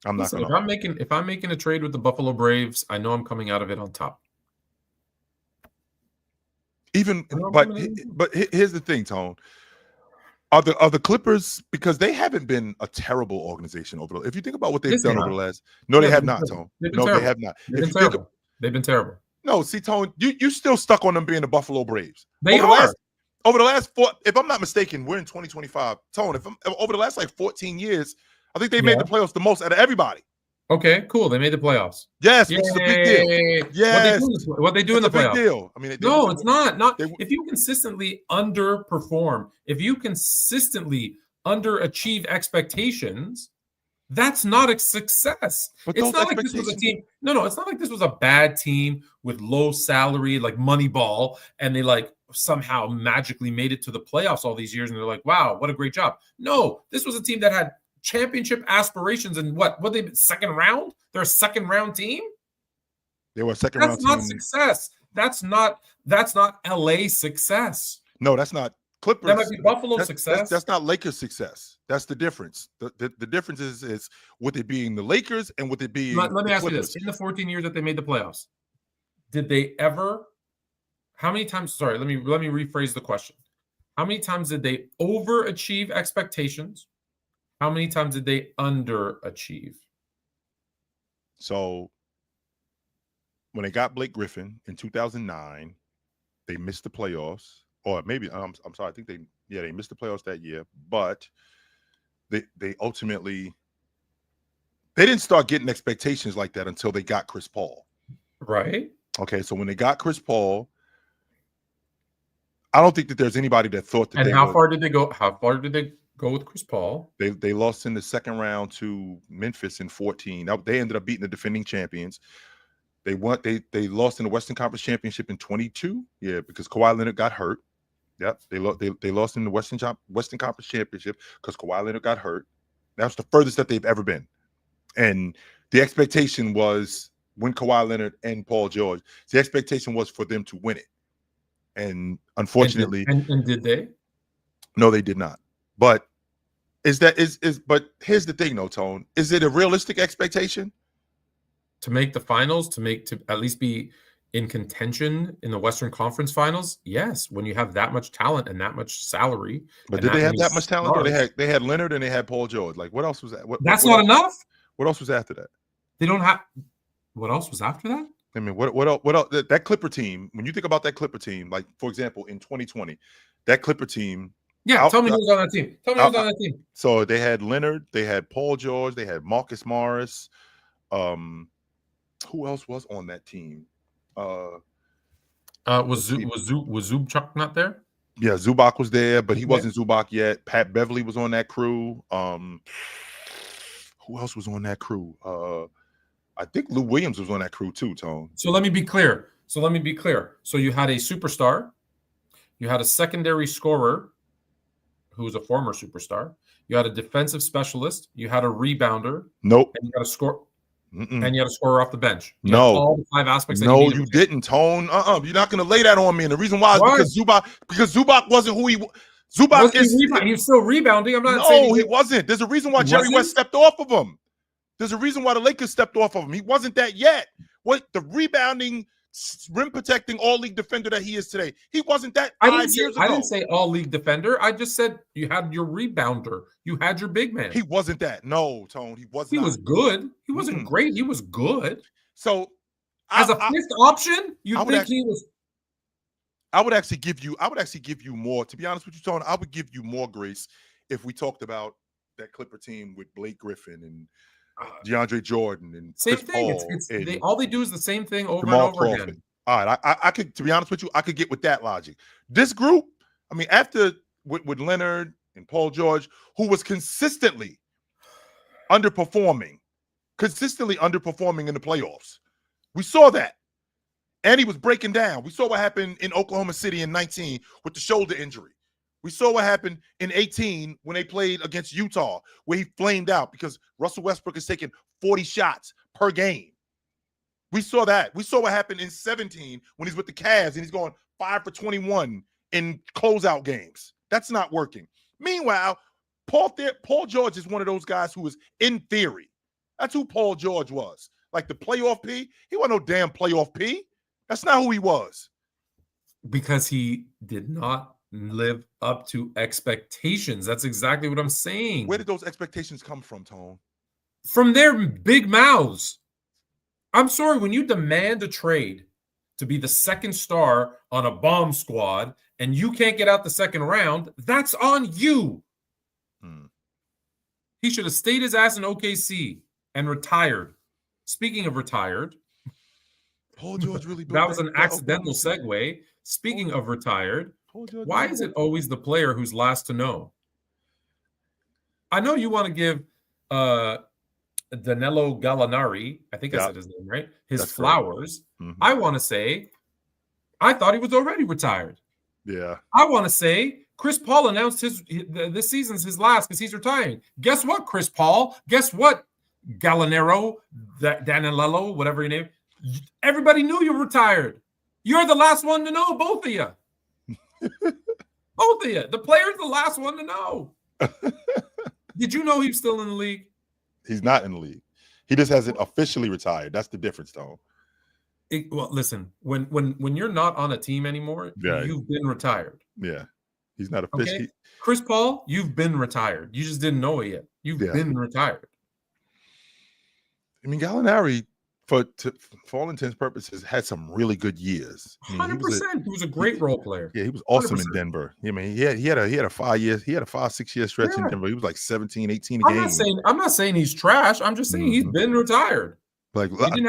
I'm not going to. If I'm making a trade with the Buffalo Braves, I know I'm coming out of it on top. But here's the thing, Tone. Are the Clippers, because they haven't been a terrible organization over if you think about what they've done over the last. No, they have not, Tone. No, they have not. They've been terrible. No, see, Tone, you still stuck on them being the Buffalo Braves. They are. Over the last if I'm not mistaken, we're in 2025. Tone, over the last 14 years, I think they made the playoffs the most out of everybody. Okay, cool. They made the playoffs. Yes, which is a big deal. Yes, what they do in the playoffs? Big deal. I mean, no, it's not. If you consistently underperform, if you consistently underachieve expectations, that's not a success. But it's not like this was a team. No, it's not like this was a bad team with low salary, like Moneyball, and they somehow magically made it to the playoffs all these years, and they're like, wow, what a great job. No, this was a team that had championship aspirations, and what they second round? They're a second round team. They were a second round team. That's not success. That's not LA success. No, that's not Clippers. That might be Buffalo's success. That's not Lakers' success. That's the difference. The difference is with it being the Lakers and with it being. Let me ask Clippers. you this: in the 14 years that they made the playoffs, did they ever? How many times? Sorry, let me rephrase the question. How many times did they overachieve expectations? How many times did they underachieve? So when they got Blake Griffin in 2009, they missed the playoffs. Or maybe I'm sorry, I think they missed the playoffs that year, but they ultimately they didn't start getting expectations like that until they got Chris Paul. Right. Okay, so when they got Chris Paul, I don't think that there's anybody that thought that. And how far did they go? How far did they go with Chris Paul? They lost in the second round to Memphis in 14. Now, they ended up beating the defending champions. They lost in the Western Conference Championship in 22. Yeah, because Kawhi Leonard got hurt. Yep, they lost in the Western Conference Championship because Kawhi Leonard got hurt. That's the furthest that they've ever been. And the expectation was when Kawhi Leonard and Paul George, the expectation was for them to win it. And unfortunately, and did they? No, they did not. But but here's the thing, though, Tone. Is it a realistic expectation to make the finals, to at least be in contention in the Western Conference Finals? Yes, when you have that much talent and that much salary. But did they have that much talent? Or they had Leonard and they had Paul George. Like, what else was that? That's not enough. What else was after that? They don't have. What else was after that? I mean, what else? That Clipper team. When you think about that Clipper team, like for example, in 2020, that Clipper team. Yeah, tell me who's on that team. Tell me who's on that team. So they had Leonard, they had Paul George, they had Marcus Morris. Who else was on that team? Was Zubchuk not there? Yeah, Zubac was there, but he wasn't Zubac yet. Pat Beverly was on that crew. Who else was on that crew? I think Lou Williams was on that crew too, Tone. So let me be clear. So you had a superstar, you had a secondary scorer who was a former superstar, you had a defensive specialist, you had a rebounder. Nope. And you got a score. And you had a scorer off the bench. No, all the 5 aspects. No, you didn't, Tone. You're not going to lay that on me. And the reason why is because Zubac wasn't who he was. Zubac he's still rebounding. I'm not saying he wasn't. There's a reason why Jerry West stepped off of him. There's a reason why the Lakers stepped off of him. He wasn't that yet. What the rebounding, rim protecting all-league defender that he is today. He wasn't that 5 years ago. I didn't say all-league defender. I just said you had your rebounder. You had your big man. He wasn't that. No, Tone. He wasn't. He was good. He wasn't great. He was good. So as a fifth option, he was. I would actually give you more. To be honest with you, Tone, I would give you more grace if we talked about that Clipper team with Blake Griffin and DeAndre Jordan and same Chris thing. Paul All they do is the same thing over Jamal and over Crawford. again. All right, I could, to be honest with you, I could get with that logic. This group, I mean, after with Leonard and Paul George, who was consistently underperforming in the playoffs, we saw that, and he was breaking down. We saw what happened in Oklahoma City in 19 with the shoulder injury. We saw what happened in 18 when they played against Utah, where he flamed out because Russell Westbrook is taking 40 shots per game. We saw that. We saw what happened in 17 when he's with the Cavs and he's going 5 for 21 in closeout games. That's not working. Meanwhile, Paul George is one of those guys who is, in theory, that's who Paul George was. Like the playoff P. He wasn't no damn playoff P. That's not who he was. Because he did not live up to expectations. That's exactly what I'm saying. Where did those expectations come from, Tone? From their big mouths. I'm sorry, when you demand a trade to be the second star on a bomb squad and you can't get out the second round, that's on you. He should have stayed his ass in OKC and retired. Speaking of retired, Paul George really that was an accidental segue. Speaking of retired, why is it always the player who's last to know? I know you want to give Danilo Gallinari, I think I said his name right, his flowers. I want to say, I thought he was already retired. Yeah. I want to say Chris Paul announced this season's his last because he's retiring. Guess what, Chris Paul? Guess what, Gallinaro, Danilo, whatever your name. Everybody knew you were retired. You're the last one to know, both of you. Both of you. The player's the last one to know. Did you know he's still in the league? He's not in the league. He just hasn't officially retired. That's the difference, though. Well, listen, when you're not on a team anymore, you've been retired. Yeah. He's not officially. Okay? Chris Paul, you've been retired. You just didn't know it yet. You've been retired. I mean, Gallinari, for all intents and purposes, had some really good years. 100%. He was a great role player. Yeah, he was awesome 100%. In Denver. I mean, he had a 5-6 year stretch in Denver. He was like 17, 18 a game. I'm not saying he's trash. I'm just saying he's been retired. Like he didn't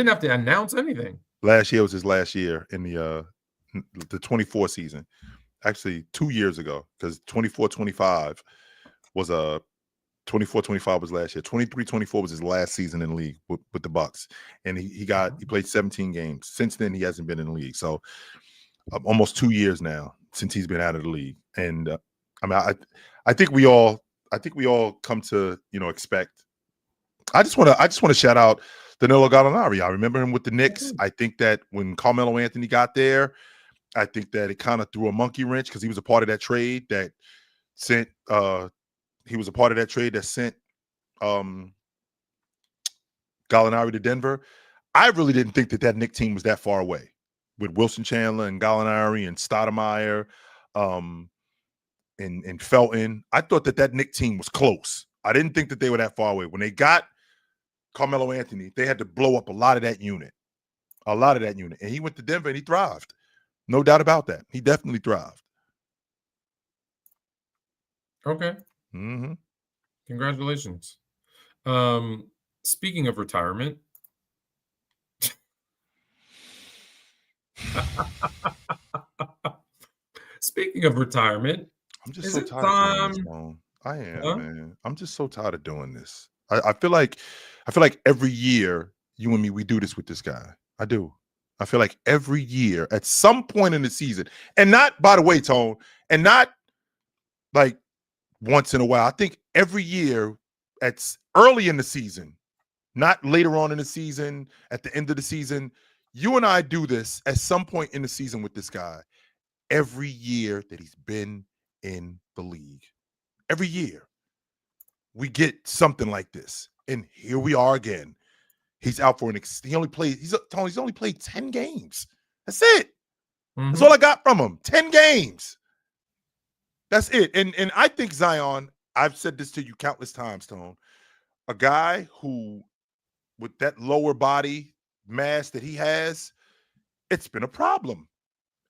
have to announce anything. Last year was his last year in the 24 season. Actually, 2 years ago, because 24-25 was 24-25 was last year. 23-24 was his last season in the league with the Bucks, and he played 17 games. Since then, he hasn't been in the league. So almost 2 years now since he's been out of the league. And I mean, I think we all come to expect. I just want to shout out Danilo Gallinari. I remember him with the Knicks. I think that when Carmelo Anthony got there, I think that it kind of threw a monkey wrench because he was a part of that trade that sent. He was a part of that trade that sent Gallinari to Denver. I really didn't think that Knicks team was that far away with Wilson Chandler and Gallinari and Stoudemire and Felton. I thought that Knicks team was close. I didn't think that they were that far away. When they got Carmelo Anthony, they had to blow up a lot of that unit. And he went to Denver and he thrived. No doubt about that. He definitely thrived. Okay. Mm-hmm. Congratulations. Speaking of retirement, I'm just so tired of doing this, I am, man. I'm just so tired of doing this. I feel like every year you and me, we do this with this guy. I do. I feel like every year at some point in the season, and not, by the way, Tone, and not like once in a while. I think every year at early in the season, not later on in the season, at the end of the season, you and I do this at some point in the season with this guy every year that he's been in the league. Every year we get something like this. And here we are again. He's out for he only played 10 games. That's it. Mm-hmm. That's all I got from him. 10 games. That's it. And I think Zion, I've said this to you countless times, Tone, a guy who, with that lower body mass that he has, it's been a problem.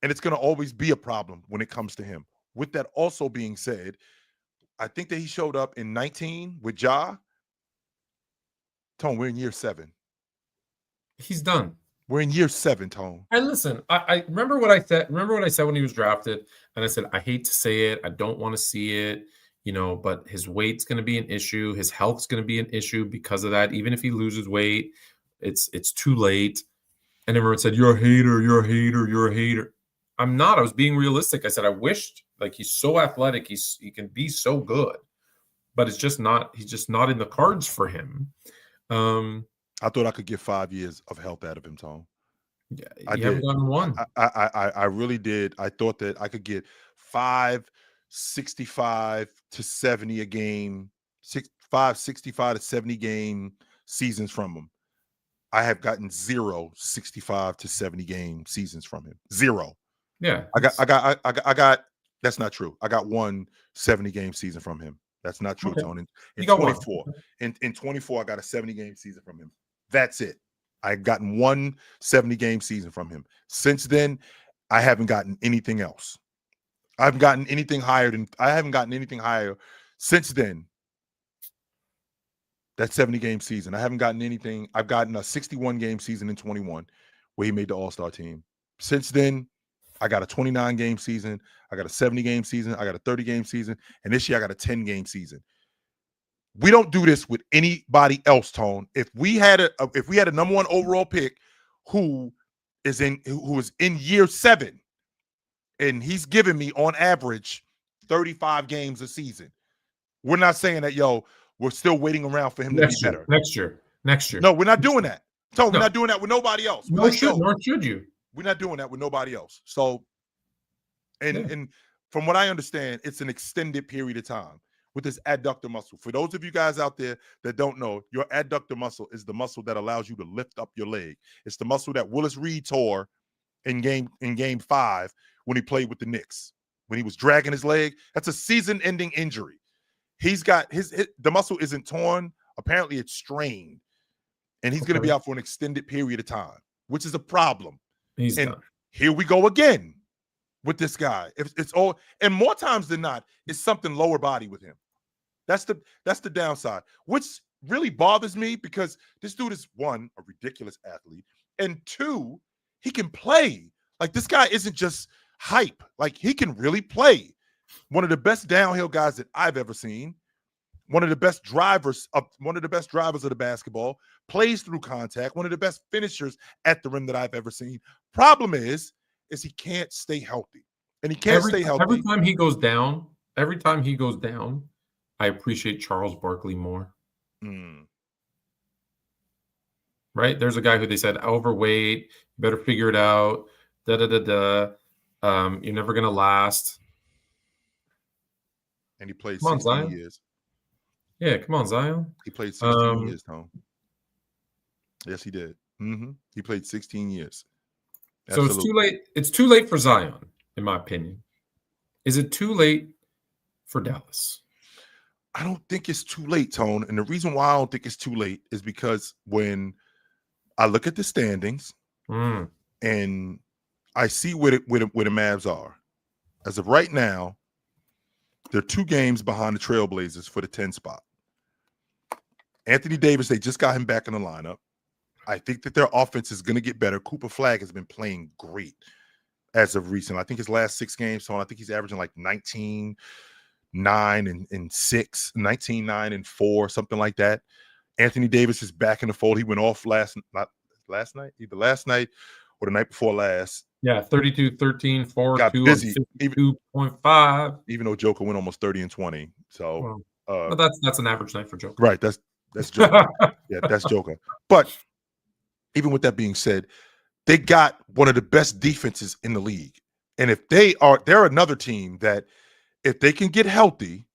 And it's going to always be a problem when it comes to him. With that also being said, I think that he showed up in 19 with Ja. Tone, we're in year 7. He's done. We're in year 7, Tone. And listen, I remember what I said. Remember what I said when he was drafted, and I said I hate to say it, I don't want to see it, but his weight's going to be an issue. His health's going to be an issue because of that. Even if he loses weight, it's too late. And everyone said, "You're a hater. You're a hater. You're a hater." I'm not. I was being realistic. I said I wished, like, he's so athletic, he can be so good, but it's just not. He's just not in the cards for him. I thought I could get 5 years of health out of him, Tom. Yeah, you haven't gotten one. I really did. I thought that I could get 65 to 70 a game, 65 to 70 game seasons from him. I have gotten 65 to 70 game seasons from him. 0. Yeah. I got. That's not true. I got 1 70 game season from him. That's not true, okay. Tony. In 24, in 24, I got a 70 game season from him. That's it. I've gotten 1 70 game season from him. Since then, I haven't gotten anything else. I haven't gotten anything higher since then. That 70 game season. I haven't gotten anything. I've gotten a 61 game season in 21 where he made the All-Star team. Since then, I got a 29 game season. I got a 70 game season. I got a 30 game season. And this year I got a 10 game season. We don't do this with anybody else, Tone. If we had a number 1 overall pick who is in year 7, and he's giving me on average 35 games a season, we're not saying that, we're still waiting around for him to be better. Next year. No, we're not doing that. Tone, we're not doing that with nobody else. Nor should you. We're not doing that with nobody else. So, and from what I understand, it's an extended period of time with this adductor muscle. For those of you guys out there that don't know, your adductor muscle is the muscle that allows you to lift up your leg. It's the muscle that Willis Reed tore in game 5 when he played with the Knicks. When he was dragging his leg, that's a season-ending injury. He's got the muscle isn't torn. Apparently, it's strained, and he's going to be out for an extended period of time, which is a problem. He's done. Here we go again with this guy. It's all, and more times than not, it's something lower body with him. That's the downside, which really bothers me because this dude is, one, a ridiculous athlete, and two, he can play. Like, this guy isn't just hype. Like, he can really play. One of the best downhill guys that I've ever seen. One of the best drivers of the basketball, plays through contact, one of the best finishers at the rim that I've ever seen. Problem is he can't stay healthy. And he can't stay healthy. Every time he goes down, I appreciate Charles Barkley more. Right? There's a guy who they said overweight, you better figure it out. You're never gonna last. And he played 16 years. Yeah, come on, Zion. He played 16 years, Tom. Yes, he did. He played 16 years. Absolutely. So it's too late. It's too late for Zion, in my opinion. Is it too late for Dallas? I don't think it's too late, Tone. And the reason why I don't think it's too late is because when I look at the standings and I see where the Mavs are, as of right now, they're 2 games behind the Trailblazers for the 10 spot. Anthony Davis, they just got him back in the lineup. I think that their offense is going to get better. Cooper Flagg has been playing great as of recent. I think his last 6 games, so I think he's averaging like 19, 9 and 6, 19, 9 and 4, something like that. Anthony Davis is back in the fold. He went off either last night or the night before last. Yeah, 32, 13, 4, got 2, busy. 2.5. Even though Joker went almost 30 and 20. So but that's an average night for Joker. Right. That's Joker. Yeah, that's Joker. But even with that being said, they got one of the best defenses in the league. And if they're another team that if they can get healthy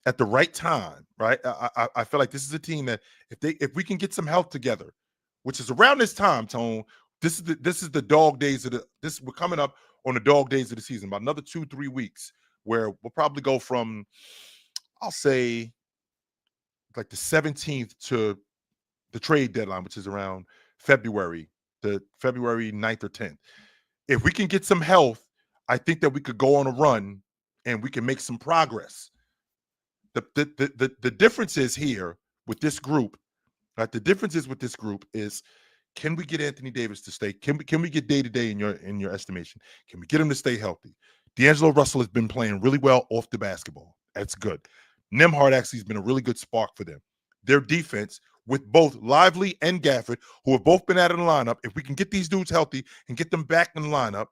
at the right time, right? I feel like this is a team that if we can get some health together, which is around this time, Tone, this is the dog days of we're coming up on the dog days of the season, about another 2-3 weeks, where we'll probably go from, I'll say, like the 17th to the trade deadline, which is around February 9th or 10th. If we can get some health, I think that we could go on a run and we can make some progress. The difference is here with this group, right? The difference is with this group is, can we get Anthony Davis to stay? Can we get day-to-day in your estimation? Can we get him to stay healthy? D'Angelo Russell has been playing really well off the basketball. That's good. Nembhard actually has been a really good spark for them. Their defense, with both Lively and Gafford, who have both been out of the lineup, if we can get these dudes healthy and get them back in the lineup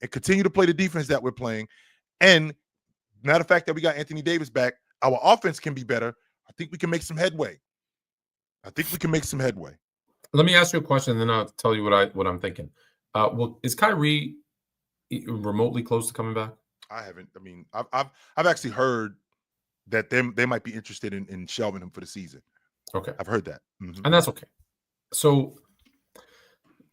and continue to play the defense that we're playing, and matter of fact that we got Anthony Davis back, our offense can be better. I think we can make some headway. Let me ask you a question, and then I'll tell you what I'm thinking. Well, is Kyrie remotely close to coming back? I haven't. I mean, I've actually heard that they might be interested in shelving him for the season. Okay, I've heard that, and that's okay. So,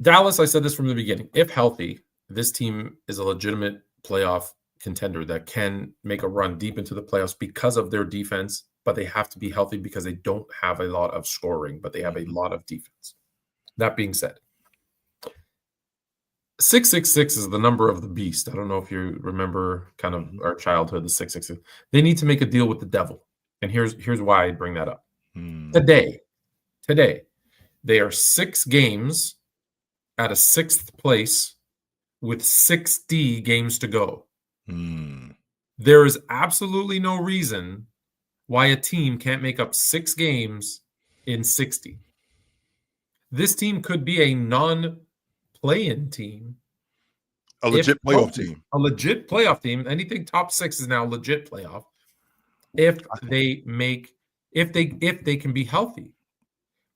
Dallas, I said this from the beginning. If healthy, this team is a legitimate playoff contender that can make a run deep into the playoffs because of their defense. But they have to be healthy because they don't have a lot of scoring, but they have a lot of defense. That being said, 666 is the number of the beast. I don't know if you remember kind of our childhood, the 666. They need to make a deal with the devil. And here's why I bring that up. Today, they are 6 games at a 6th place with 60 games to go. There is absolutely no reason why a team can't make up 6 games in 60. This team could be a non-play-in team. A legit playoff team. A legit playoff team. Anything top 6 is now legit playoff. If they can be healthy.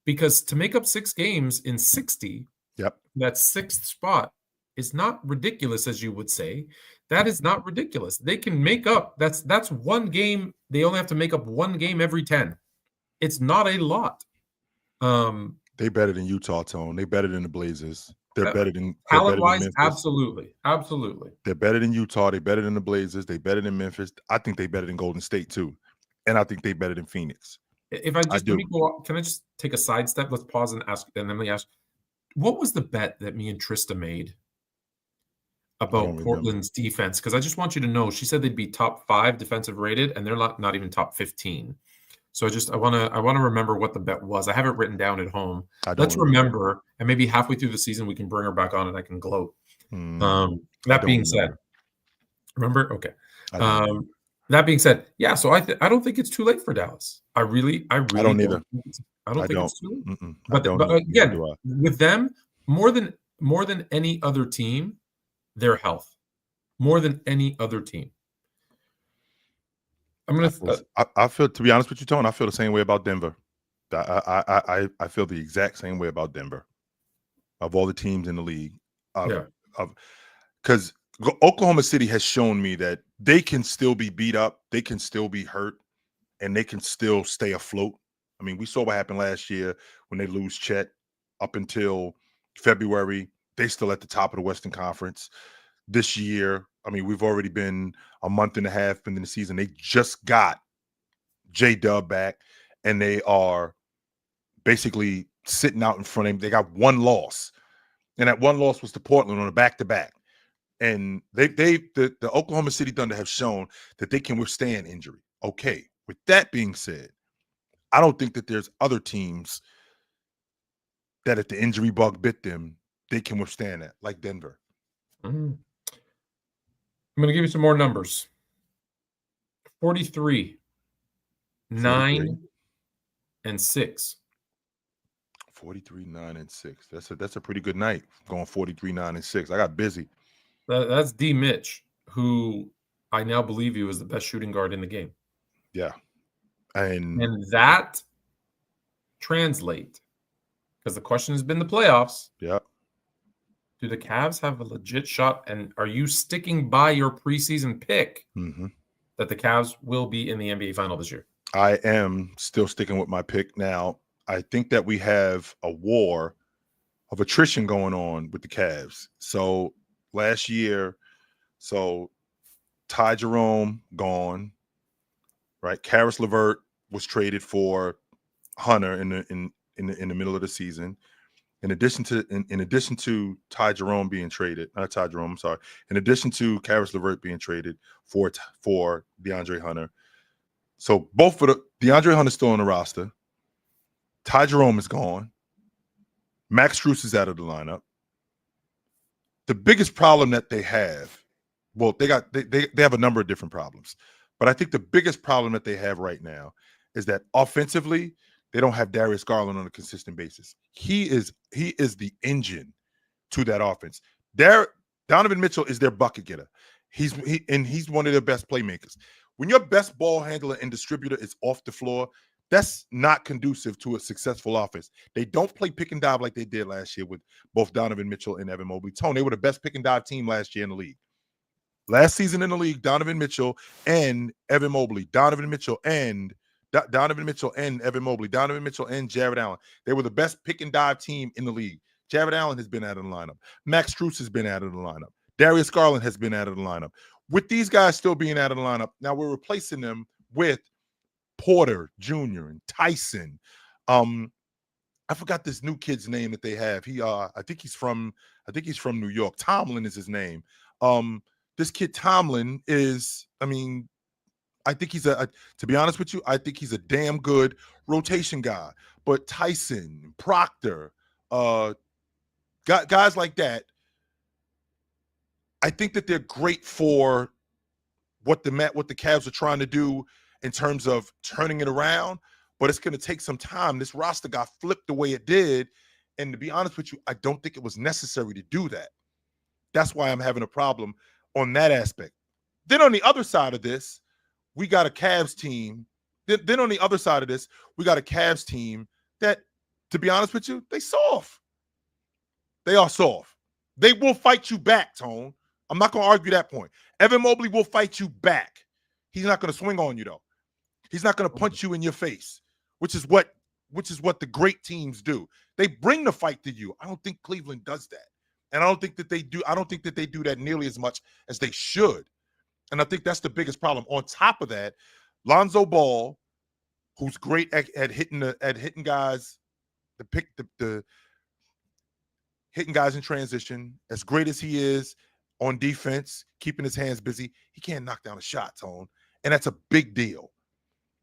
Because to make up 6 games in 60, that 6th spot, is not ridiculous, as you would say. That is not ridiculous. They can make up. That's one game. They only have to make up one game every 10. It's not a lot. They better than Utah, Tone. They better than the Blazers. They're better than talent-wise, Memphis. absolutely. They're better than Utah. They're better than the Blazers. They're better than Memphis. I think they're better than Golden State too, and I think they're better than Phoenix. If I just let me go, can I just take a sidestep? Let's pause and ask, and then let me ask, what was the bet that me and Trista made about Portland's defense? Because I just want you to know, she said they'd be top 5 defensive rated, and they're not even top 15. So I want to remember what the bet was. I have it written down at home. Let's remember, and maybe halfway through the season we can bring her back on and I can gloat. That being said, remember? Okay. That being said, yeah. So I don't think it's too late for Dallas. I really don't either. I don't think it's too late. But again, with them, more than any other team, their health, more than any other team. I feel, to be honest with you, Tone, I feel the same way about Denver. I feel the exact same way about Denver. Of all the teams in the league, because Oklahoma City has shown me that they can still be beat up, they can still be hurt, and they can still stay afloat. I mean, we saw what happened last year when they lose Chet up until February. They still at the top of the Western Conference. This year, I mean, we've already been a month and a half into the season. They just got J-Dub back, and they are basically sitting out in front of him. They got one loss, and that one loss was to Portland on a back-to-back. And the Oklahoma City Thunder have shown that they can withstand injury. Okay, with that being said, I don't think that there's other teams that if the injury bug bit them, they can withstand that, like Denver. I'm going to give you some more numbers. 43, 9, and 6. 43, 9, and 6. That's a pretty good night going 43, 9, and 6. I got busy. That's D. Mitch, who I now believe he was the best shooting guard in the game. Yeah. And that translate, because the question has been the playoffs. Yeah. Do the Cavs have a legit shot? And are you sticking by your preseason pick that the Cavs will be in the NBA final this year? I am still sticking with my pick. Now, I think that we have a war of attrition going on with the Cavs. So last year, Ty Jerome gone, right? Karis LeVert was traded for Hunter in the middle of the season. In addition to Ty Jerome being traded, not Ty Jerome, I'm sorry. In addition to Karis LeVert being traded for DeAndre Hunter. So both for DeAndre Hunter's still on the roster. Ty Jerome is gone. Max Strus is out of the lineup. The biggest problem that they have, well, they have a number of different problems, but I think the biggest problem that they have right now is that offensively, they don't have Darius Garland on a consistent basis. He is the engine to that offense. Donovan Mitchell is their bucket getter. He's one of their best playmakers. When your best ball handler and distributor is off the floor, that's not conducive to a successful offense. They don't play pick and dive like they did last year with both Donovan Mitchell and Evan Mobley. Tone, they were the best pick and dive team last year in the league. Last season in the league, Donovan Mitchell and Evan Mobley, Donovan Mitchell and Evan Mobley, Donovan Mitchell and Jared Allen. They were the best pick and dive team in the league. Jared Allen has been out of the lineup. Max Strus has been out of the lineup. Darius Garland has been out of the lineup. With these guys still being out of the lineup, now we're replacing them with Porter Jr. and Tyson. I forgot this new kid's name that they have. I think he's from New York. Tomlin is his name. This kid Tomlin is, I think he's to be honest with you, I think he's a damn good rotation guy. But Tyson, Proctor, guys like that, I think that they're great for what the Cavs are trying to do in terms of turning it around, but it's going to take some time. This roster got flipped the way it did, and to be honest with you, I don't think it was necessary to do that. That's why I'm having a problem on that aspect. Then on the other side of this, we got a Cavs team. Then on the other side of this, we got a Cavs team that, to be honest with you, they soft. They are soft. They will fight you back, Tone. I'm not going to argue that point. Evan Mobley will fight you back. He's not going to swing on you, though. He's not going to punch you in your face, which is what the great teams do. They bring the fight to you. I don't think Cleveland does that. And I don't think that they do that nearly as much as they should. And I think that's the biggest problem. On top of that, Lonzo Ball, who's great at hitting guys, the hitting guys in transition, as great as he is on defense, keeping his hands busy, he can't knock down a shot, Tone. And that's a big deal.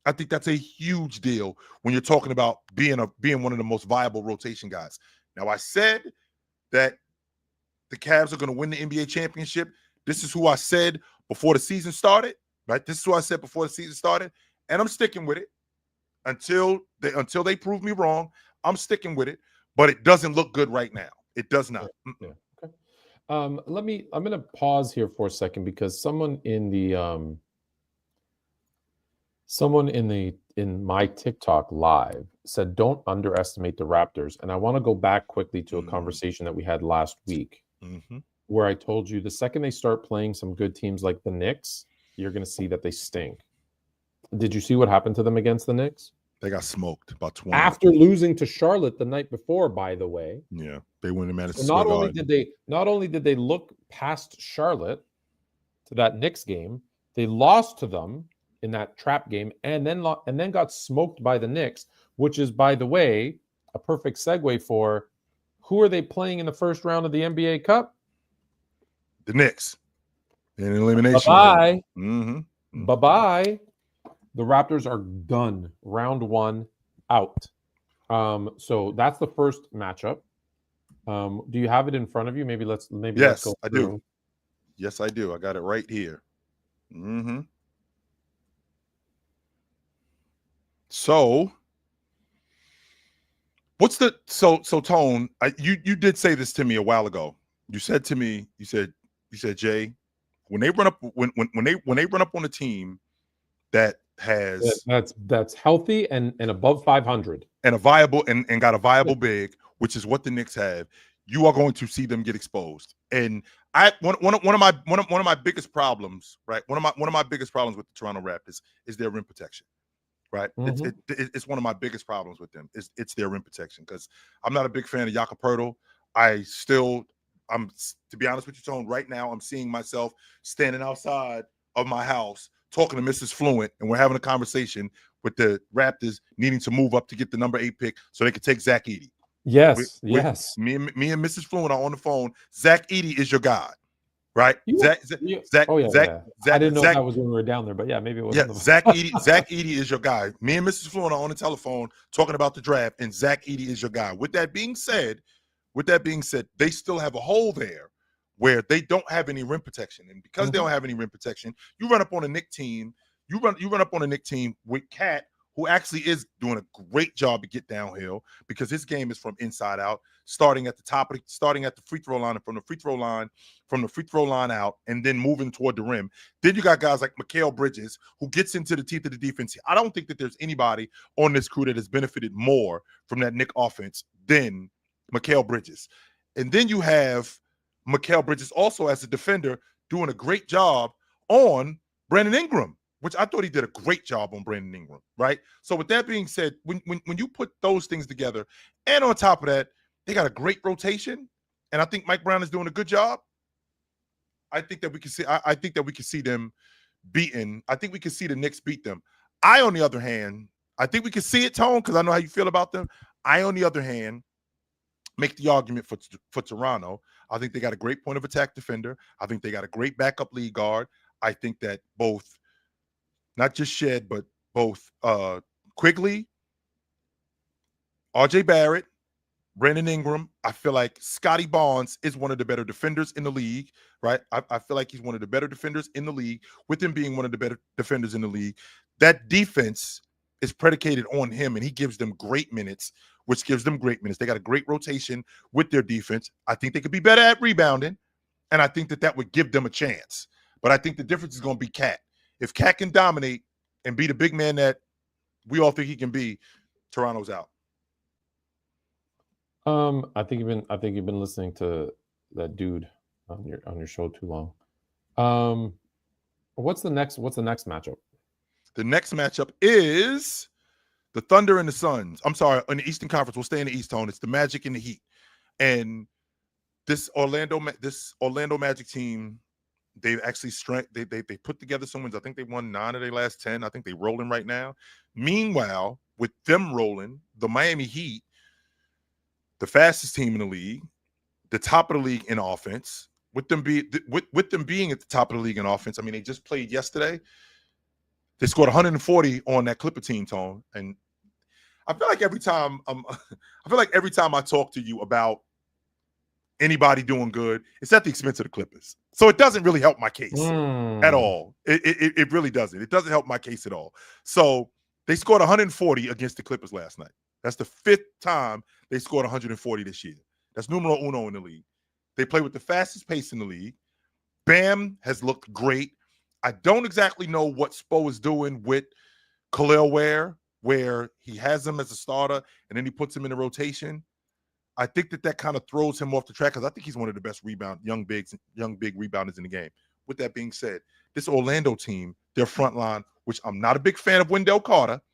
I think that's a huge deal when you're talking about being one of the most viable rotation guys. Now, I said that the Cavs are going to win the NBA championship. This is who I said before the season started, right? This is who I said before the season started, and I'm sticking with it until they prove me wrong. I'm sticking with it, but it doesn't look good right now. It does not. Yeah. Okay. I'm going to pause here for a second because someone in my TikTok live said, don't underestimate the Raptors. And I want to go back quickly to a conversation that we had last week where I told you the second they start playing some good teams like the Knicks, you're going to see that they stink. Did you see what happened to them against the Knicks? They got smoked about 20. After losing to Charlotte the night before, by the way. Yeah, they went to Madison So Square Garden. not only did they look past Charlotte to that Knicks game, they lost to them in that trap game, and then got smoked by the Knicks, which is, by the way, a perfect segue for who are they playing in the first round of the NBA Cup? The Knicks in elimination. Bye-bye. Mm-hmm. Bye-bye. The Raptors are done. Round 1 out. So that's the first matchup. Do you have it in front of you? Let's go I through. do. Yes, I do. I got it right here. So what's the Tone? You did say this to me a while ago. You said to me, you said Jay, when they run up on a team that has that's healthy and above 500 and a viable and got a viable big, which is what the Knicks have, you are going to see them get exposed. And one of my biggest problems, right? One of my biggest problems with the Toronto Raptors is their rim protection. Right, it's one of my biggest problems with them. It's their rim protection, because I'm not a big fan of Jakob Poeltl. To be honest with you, Tone, right now I'm seeing myself standing outside of my house talking to Mrs. Fluent, and we're having a conversation with the Raptors needing to move up to get the number 8 pick so they could take Zach Edey. Yes. Me and Mrs. Fluent are on the phone. Zach Edey is your guy. Right, Zach. I didn't know that was when we were down there, but yeah, maybe it was. Yeah, Zach Edey is your guy. Me and Mrs. Fluent are on the telephone talking about the draft, and Zach Edey is your guy. With that being said, they still have a hole there where they don't have any rim protection, and because they don't have any rim protection, you run up on a Knick team. You run up on a Knick team with Cat, who actually is doing a great job to get downhill, because his game is from inside out, starting at the free throw line, and from the free throw line out, and then moving toward the rim. Then you got guys like Mikal Bridges, who gets into the teeth of the defense. I don't think that there's anybody on this crew that has benefited more from that Knick offense than Mikal Bridges. And then you have Mikal Bridges also as a defender doing a great job on Brandon Ingram, which I thought he did a great job on Brandon Ingram, right? So with that being said, when you put those things together, and on top of that, they got a great rotation, and I think Mike Brown is doing a good job. I think that we can see them beaten. I think we can see the Knicks beat them. On the other hand, I think we can see it, Tone, because I know how you feel about them. On the other hand, make the argument for Toronto. I think they got a great point of attack defender. I think they got a great backup lead guard. I think that both, not just Shed, but both Quigley, RJ Barrett, Brandon Ingram, I feel like Scotty Barnes is one of the better defenders in the league, right? I feel like he's one of the better defenders in the league, with him being one of the better defenders in the league. That defense is predicated on him, and he gives them great minutes, which gives them great minutes. They got a great rotation with their defense. I think they could be better at rebounding, and I think that would give them a chance. But I think the difference is going to be Cat. If Cat can dominate and be the big man that we all think he can be, Toronto's out. I think you've been listening to that dude on your show too long. What's the next matchup? The next matchup is the Thunder and the Suns. I'm sorry, in the Eastern Conference. We'll stay in the East, Tone. It's the Magic and the Heat. And this Orlando Magic team, they've actually they put together some wins. I think they won 9 of their last 10. I think they're rolling right now. Meanwhile, with them rolling, the Miami Heat, the fastest team in the league, the top of the league in offense, with them being at the top of the league in offense. I mean, they just played yesterday. They scored 140 on that Clipper team, Tone. And I feel like every time I talk to you about anybody doing good, it's at the expense of the Clippers. So it doesn't really help my case at all. It really doesn't. It doesn't help my case at all. So they scored 140 against the Clippers last night. That's the 5th time they scored 140 this year. That's numero uno in the league. They play with the fastest pace in the league. Bam has looked great. I don't exactly know what Spo is doing with Khalil Ware, where he has him as a starter and then he puts him in the rotation. I think that kind of throws him off the track because I think he's one of the best young big rebounders in the game. With that being said, this Orlando team, their front line, which I'm not a big fan of Wendell Carter,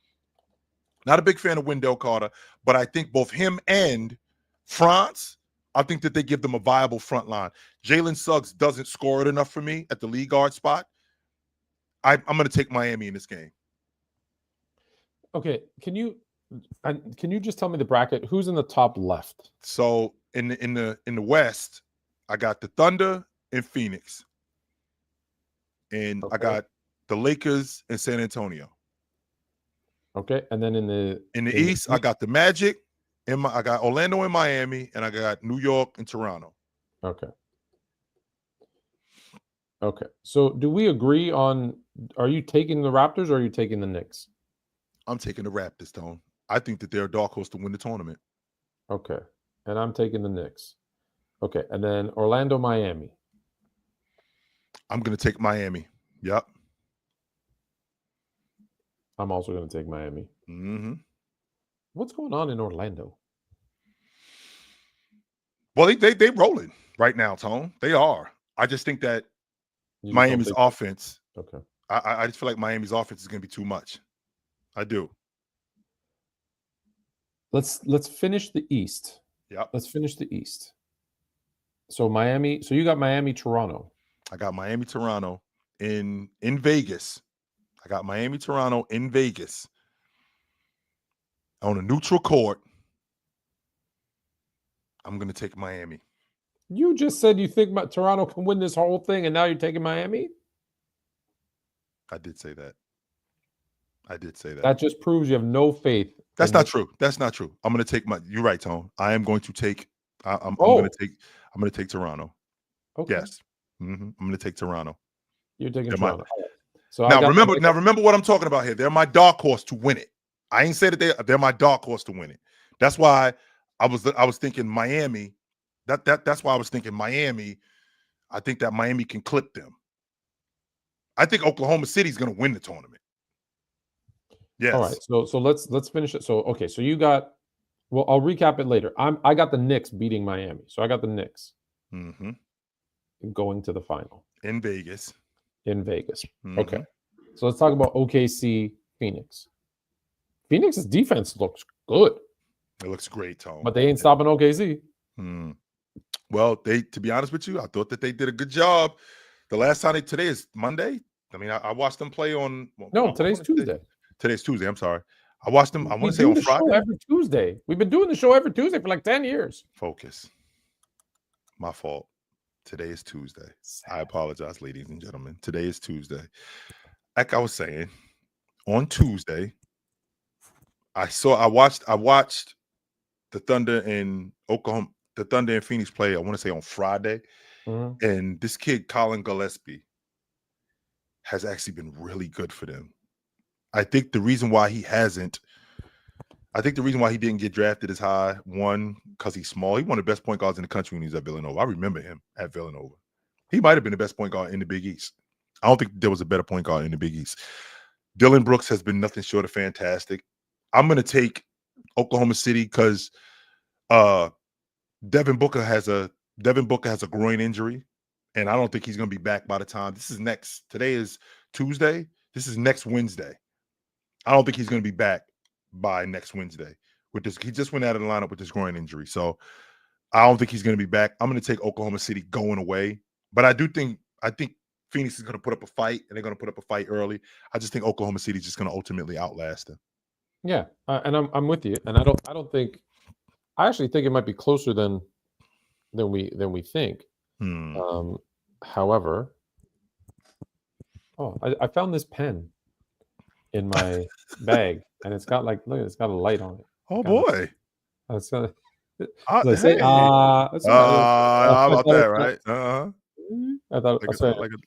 but I think both him and France, I think that they give them a viable front line. Jalen Suggs doesn't score it enough for me at the lead guard spot. I'm going to take Miami in this game. Okay, can you just tell me the bracket? Who's in the top left? So in the West, I got the Thunder and Phoenix, and I got the Lakers and San Antonio. Okay, and then in the East, I got the Magic, I got Orlando and Miami, and I got New York and Toronto. Okay. So do we agree on? Are you taking the Raptors or are you taking the Knicks? I'm taking the Raptors, Tone. I think that they're a dark horse to win the tournament. Okay. And I'm taking the Knicks. Okay. And then Orlando, Miami. I'm going to take Miami. Yep. I'm also going to take Miami. Mm-hmm. What's going on in Orlando? Well, they rolling right now, Tone. They are. I just think that Miami's offense. Okay. I just feel like Miami's offense is going to be too much. I do. Let's finish the East. Yeah. Let's finish the East. So Miami. So you got Miami, Toronto. I got Miami, Toronto in Vegas. I got Miami, Toronto in Vegas on a neutral court. I'm going to take Miami. You just said you think Toronto can win this whole thing, and now you're taking Miami? I did say that. That just proves you have no faith. That's not true. That's not true. I'm going to take you're right, Tone. I am going to take I'm going to take Toronto. Okay. Yes. Mm-hmm. I'm going to take Toronto. You're taking Toronto. So now remember what I'm talking about here. They're my dark horse to win it. I ain't said that they're my dark horse to win it. That's why I was thinking Miami. That's why I was thinking Miami. I think that Miami can clip them. I think Oklahoma City is going to win the tournament. Yes. All right. So let's finish it. So okay. So you got. Well, I'll recap it later. I got the Knicks beating Miami. So I got the Knicks going to the final in Vegas. Mm-hmm. Okay. So let's talk about OKC Phoenix. Phoenix's defense looks good. It looks great, Tom. But they ain't stopping OKC. Well, to be honest with you, I thought that they did a good job. The last time today is Monday. I mean, I watched them play on. Today's Tuesday. Today's Tuesday. I'm sorry. I watched them. I want to say on Friday. Every Tuesday. We've been doing the show every Tuesday for like 10 years. Focus. My fault. Today is Tuesday. I apologize, ladies and gentlemen. Today is Tuesday. Like I was saying, on Tuesday, I watched the Thunder and Phoenix play. I want to say on Friday, and this kid Colin Gillespie has actually been really good for them. I think the reason why he didn't get drafted as high, one, because he's small. He one of the best point guards in the country when he was at Villanova. I remember him at Villanova. He might have been the best point guard in the Big East. I don't think there was a better point guard in the Big East. Dylan Brooks has been nothing short of fantastic. I'm going to take Oklahoma City because Devin Booker has a Devin Booker has a groin injury, and I don't think he's going to be back by the time this is next. Today is Tuesday. This is next Wednesday. I don't think he's going to be back by next Wednesday. With this, he just went out of the lineup with this groin injury, so I don't think he's going to be back. I'm going to take Oklahoma City going away, but I think Phoenix is going to put up a fight, and they're going to put up a fight early. I just think Oklahoma City is just going to ultimately outlast them. Yeah, and I'm with you, and I don't think. I actually think it might be closer than we think. However, I found this pen in my bag, and it's got it's got a light on it. Oh boy! It's gonna. How about that, right? I thought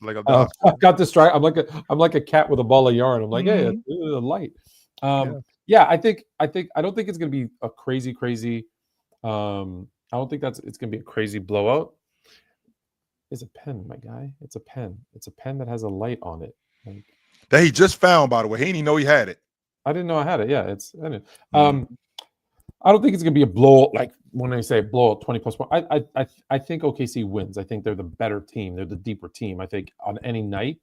like a dog. I got distracted. I'm like a cat with a ball of yarn. I'm like, hey, it's a light. Yeah, I don't think it's gonna be a crazy. I don't think it's gonna be a crazy blowout. It's a pen, my guy. It's a pen. It's a pen that has a light on it. That he just found, by the way. He didn't even know he had it. I didn't know I had it. Yeah, I don't think it's gonna be a blowout. Like when I say blowout, 20+ points. I think OKC wins. I think they're the better team. They're the deeper team. I think on any night,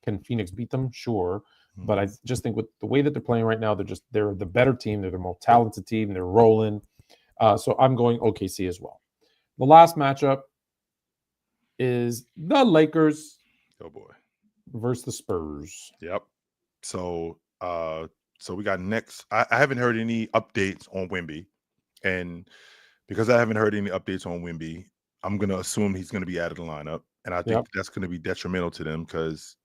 can Phoenix beat them? Sure. But I just think with the way that they're playing right now, they're the better team. They're the more talented team. They're rolling. So I'm going OKC as well. The last matchup is the Lakers. Oh boy. Versus the Spurs. Yep. So we got next. I haven't heard any updates on Wemby, and because I haven't heard any updates on Wemby, I'm gonna assume he's gonna be out of the lineup, and I think that's gonna be detrimental to them because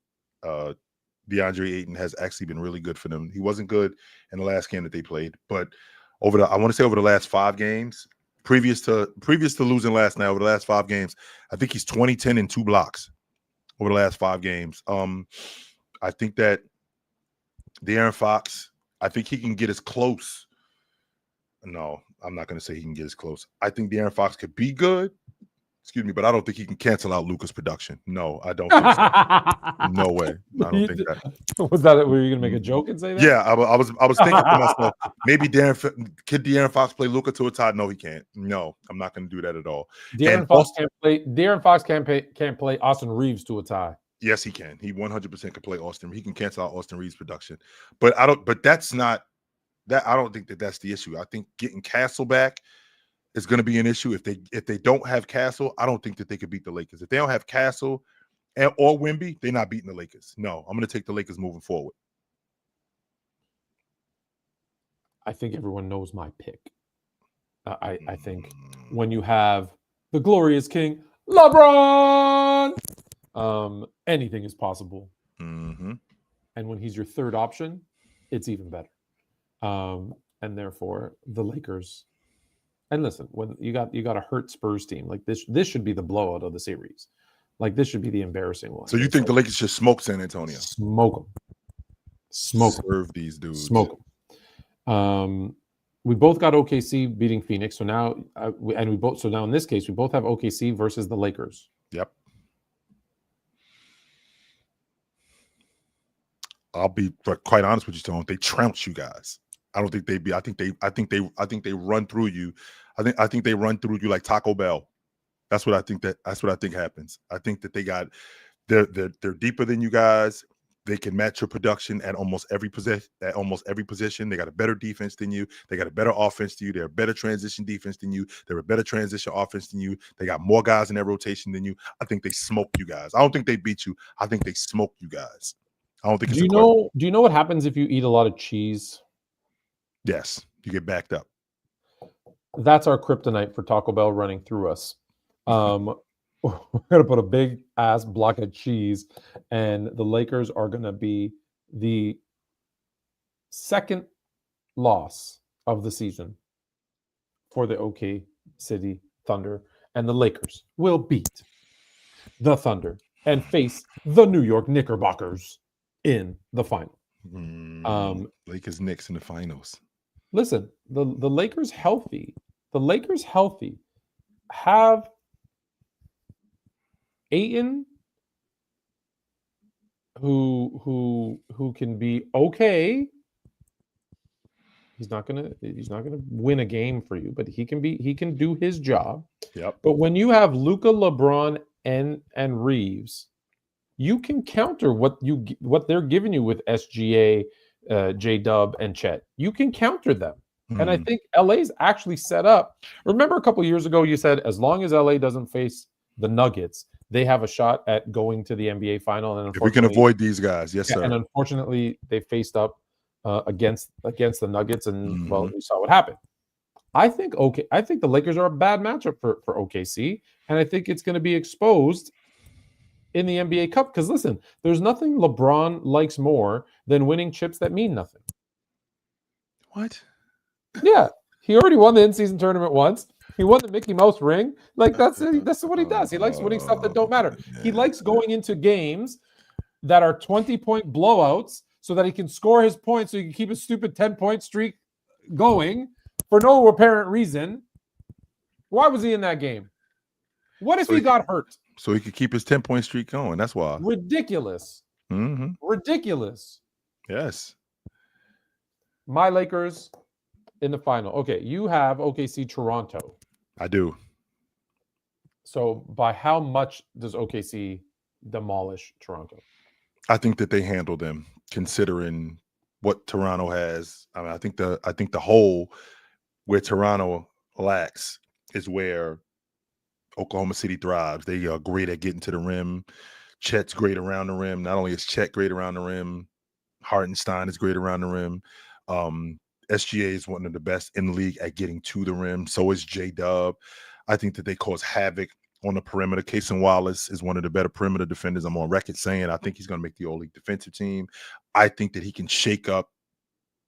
DeAndre Ayton has actually been really good for them. He wasn't good in the last game that they played, but over the last 5 games, previous to losing last night, over the last 5 games, I think he's 20, 10, and 2 blocks over the last 5 games. I think that De'Aaron Fox, I think he can get as close. No, I'm not going to say he can get as close. I think De'Aaron Fox could be good. Excuse me, but I don't think he can cancel out Luka's production. No, I don't think so. No way. I don't think that. Was that? Were you going to make a joke and say that? Yeah, I was thinking to myself, maybe De'Aaron Fox play Luka to a tie? No, he can't. No, I'm not going to do that at all. De'Aaron Fox can't play Austin Reeves to a tie. Yes, he can. He 100% can play Austin. He can cancel out Austin Reeves' production. But I don't think that's the issue. I think getting Castle back is going to be an issue. If they don't have Castle, I don't think that they could beat the Lakers. If they don't have Castle or Wemby, they're not beating the Lakers. No, I'm going to take the Lakers moving forward. I think everyone knows my pick. I think when you have the glorious King LeBron, anything is possible. Mm-hmm. And when he's your third option, it's even better. And therefore, the Lakers. And listen, when you got a hurt Spurs team like this should be the blowout of the series. Like this should be the embarrassing one. So you think the Lakers should smoke San Antonio? Smoke them. Serve these dudes. Smoke them. We both got OKC beating Phoenix. So now, now in this case, we both have OKC versus the Lakers. Yep. I'll be quite honest with you, Tone. They trounce you guys. I don't think they'd be. I think they run through you. I think they run through you like Taco Bell. That's what I think happens. I think that they're deeper than you guys. They can match your production at almost every position. They got a better defense than you. They got a better offense than you. They're a better transition defense than you. They're a better transition offense than you. They got more guys in their rotation than you. I think they smoke you guys. I don't think they beat you. I think they smoke you guys. I don't think. Do you know what happens if you eat a lot of cheese? Yes, you get backed up. That's our kryptonite for Taco Bell running through us. We're going to put a big ass block of cheese, and the Lakers are going to be the second loss of the season for the OK City Thunder, and the Lakers will beat the Thunder and face the New York Knickerbockers in the final. Lakers Knicks in the finals. Listen, the Lakers healthy. The Lakers healthy have Ayton, who can be okay, He's not gonna win a game for you, but he can do his job. Yep. But when you have Luka, LeBron, and Reeves, you can counter what they're giving you with SGA, J-Dub, and Chet. You can counter them. And I think LA's actually set up. Remember a couple years ago, you said as long as LA doesn't face the Nuggets, they have a shot at going to the NBA final. And if we can avoid these guys, yes, sir. And unfortunately, they faced up against the Nuggets, and well, we saw what happened. I think the Lakers are a bad matchup for OKC, and I think it's going to be exposed in the NBA Cup. Because listen, there's nothing LeBron likes more than winning chips that mean nothing. What? Yeah, he already won the in-season tournament once. He won the Mickey Mouse ring. Like that's what he does. He likes winning stuff that don't matter. He likes going into games that are 20-point blowouts so that he can score his points, so he can keep a stupid 10-point streak going for no apparent reason. Why was he in that game? What if he got hurt? So he could keep his 10-point streak going. That's why. Ridiculous. Ridiculous. Yes. My Lakers in the final. Okay, you have OKC Toronto. I do. So by how much does OKC demolish Toronto? I think that they handle them, considering what Toronto has. I mean, I think the hole where Toronto lacks is where Oklahoma City thrives. They are great at getting to the rim. Chet's great around the rim. Not only is Chet great around the rim, Hartenstein is great around the rim. SGA is one of the best in the league at getting to the rim. So is J-Dub. I think that they cause havoc on the perimeter. Cason Wallace is one of the better perimeter defenders. I'm on record saying I think he's going to make the all-league defensive team. I think that he can shake up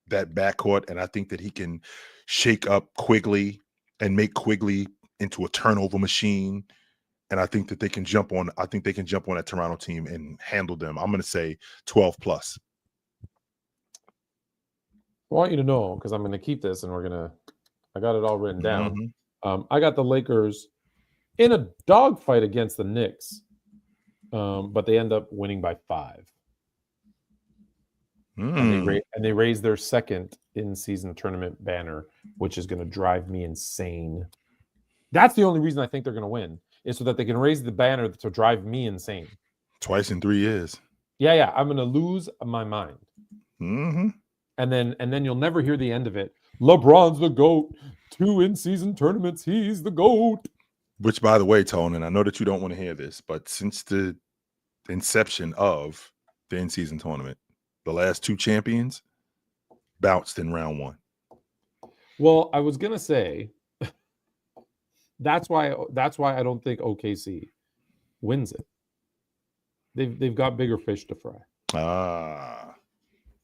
that backcourt, and I think that he can shake up Quigley and make Quigley into a turnover machine. And I think that they can jump on. I think they can jump on that Toronto team and handle them. I'm going to say 12 plus. I want you to know, because I'm going to keep this, and I got it all written down. I got the Lakers in a dogfight against the Knicks, but they end up winning by 5. And they raise their second in-season tournament banner, which is going to drive me insane. That's the only reason I think they're going to win, is so that they can raise the banner to drive me insane. Twice in 3 years. Yeah. I'm going to lose my mind. And then you'll never hear the end of it. LeBron's the GOAT. 2 in-season tournaments, he's the GOAT. Which, by the way, Tone, and I know that you don't want to hear this, but since the inception of the in-season tournament, the last 2 champions bounced in round 1. Well, I was gonna say that's why I don't think OKC wins it. They've got bigger fish to fry.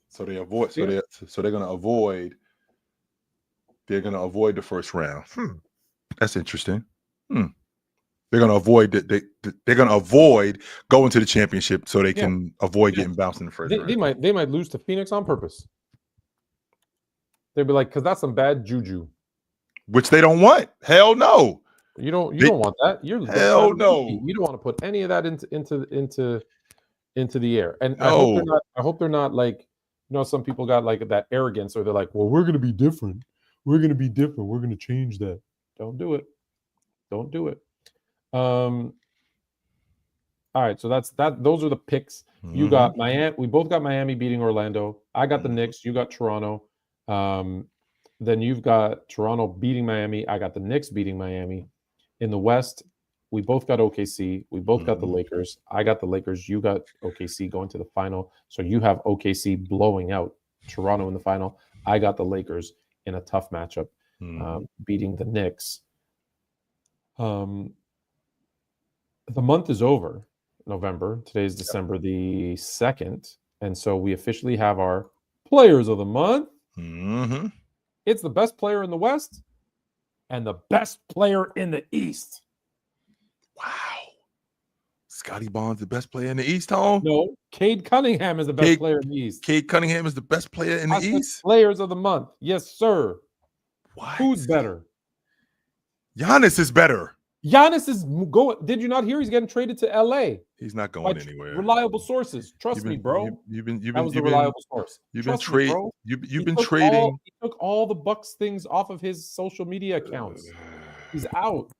So they avoid. So they're going to avoid. They're going to avoid the first round. That's interesting. They're going to avoid that. They're going to avoid going to the championship so they can avoid getting bounced in the first round. They might lose to Phoenix on purpose. They'd be like, because that's some bad juju, which they don't want. Hell no. You don't want that. Hell no. You don't want to put any of that into the air. And I hope they're not like, some people got like that arrogance, or they're like, well, we're going to be different. We're going to be different. We're going to change that. Don't do it. Don't do it. All right. So that's that. Those are the picks. You got Miami. We both got Miami beating Orlando. I got the Knicks. You got Toronto. Then you've got Toronto beating Miami. I got the Knicks beating Miami. In the West, we both got OKC. We both got the Lakers. I got the Lakers. You got OKC going to the final. So you have OKC blowing out Toronto in the final. I got the Lakers in a tough matchup, beating the Knicks. The month is over, November. Today is December the 2nd. And so we officially have our players of the month. It's the best player in the West and the best player in the East. Wow. Scotty Barnes, the best player in the East, Tom? No, Cade Cunningham is the best player in the East. Cade Cunningham is the best player in the East? Players of the month. Yes, sir. What? Who's better? Giannis is better. Giannis is going. Did you not hear he's getting traded to LA? He's not going anywhere. Reliable sources. Trust me, bro. That was the reliable source. You've Trust been me, bro. You've been trading. He took all the Bucks things off of his social media accounts. He's out.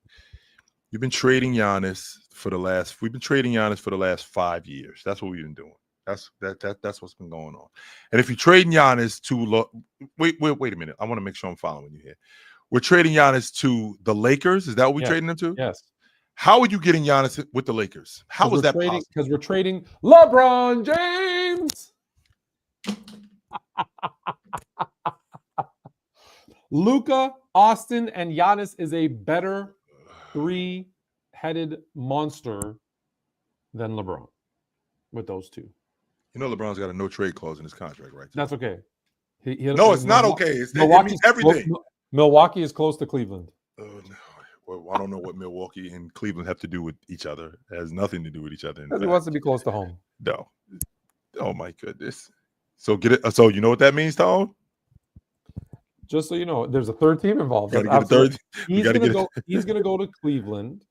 You've been trading Giannis for the last. We've been trading Giannis for the last 5 years. That's what we've been doing. That's what's been going on. And if you're trading Giannis to wait a minute. I want to make sure I'm following you here. We're trading Giannis to the Lakers. Is that what we're trading him to? Yes. How are you getting Giannis with the Lakers? How is that possible? Because we're trading LeBron James. Luka, Austin, and Giannis is a better three-headed monster than LeBron with those two. You know LeBron's got a no-trade clause in his contract, right? That's okay. No, it's not okay. It means everything. Milwaukee is close to Cleveland. Oh, no. Well, I don't know what Milwaukee and Cleveland have to do with each other. It has nothing to do with each other. He wants to be close to home. No. Oh, my goodness. So get it. So you know what that means, Tom? Just so you know, there's a third team involved. Get a third. He's going to go to Cleveland.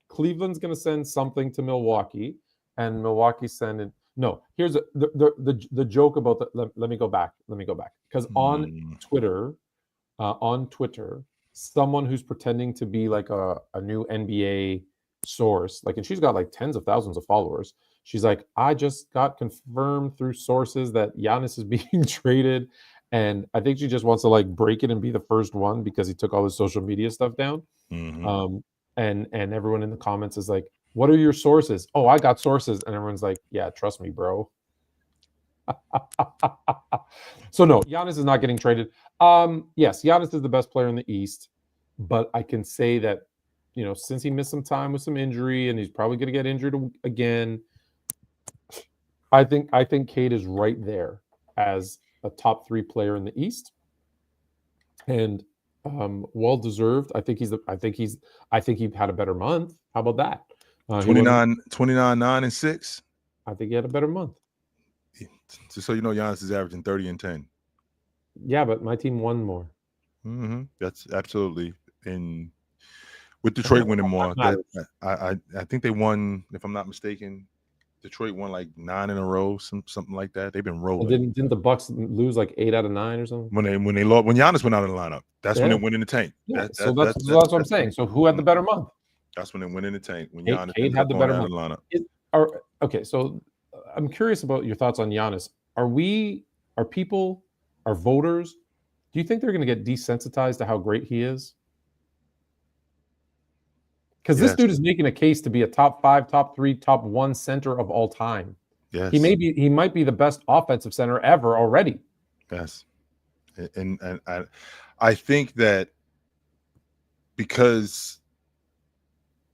Cleveland's going to send something to Milwaukee, and Milwaukee's sending. No, here's the joke about the. Let me go back. Because on Twitter, someone who's pretending to be like a new NBA source, and she's got like tens of thousands of followers. She's like, I just got confirmed through sources that Giannis is being traded. And I think she just wants to like break it and be the first one because he took all his social media stuff down. Mm-hmm. And everyone in the comments is like, what are your sources? Oh, I got sources. And everyone's like, yeah, trust me, bro. So no, Giannis is not getting traded. Yes, Giannis is the best player in the East, but I can say that, since he missed some time with some injury and he's probably going to get injured again, I think Cade is right there as a top 3 player in the East, and well deserved. I think he had a better month. How about that? 29, 9, and 6. I think he had a better month. Just so you know, Giannis is averaging 30 and 10. Yeah, but my team won more. Mm-hmm. That's absolutely in with Detroit winning more. I think they won, if I'm not mistaken. Detroit won like 9 in a row, something like that. They've been rolling. Well, didn't the Bucks lose like 8 out of 9 or something? When Giannis went out of the lineup, that's when they went in the tank. Yeah. So that's what I'm saying. So who had the better month? That's when they went in the tank. When Giannis Cade had the better month. Lineup. Okay, so I'm curious about your thoughts on Giannis. Are voters, do you think they're going to get desensitized to how great he is? Because this dude is making a case to be a top 5, top 3, top 1 center of all time. Yes, he might be the best offensive center ever already. Yes, and I think that because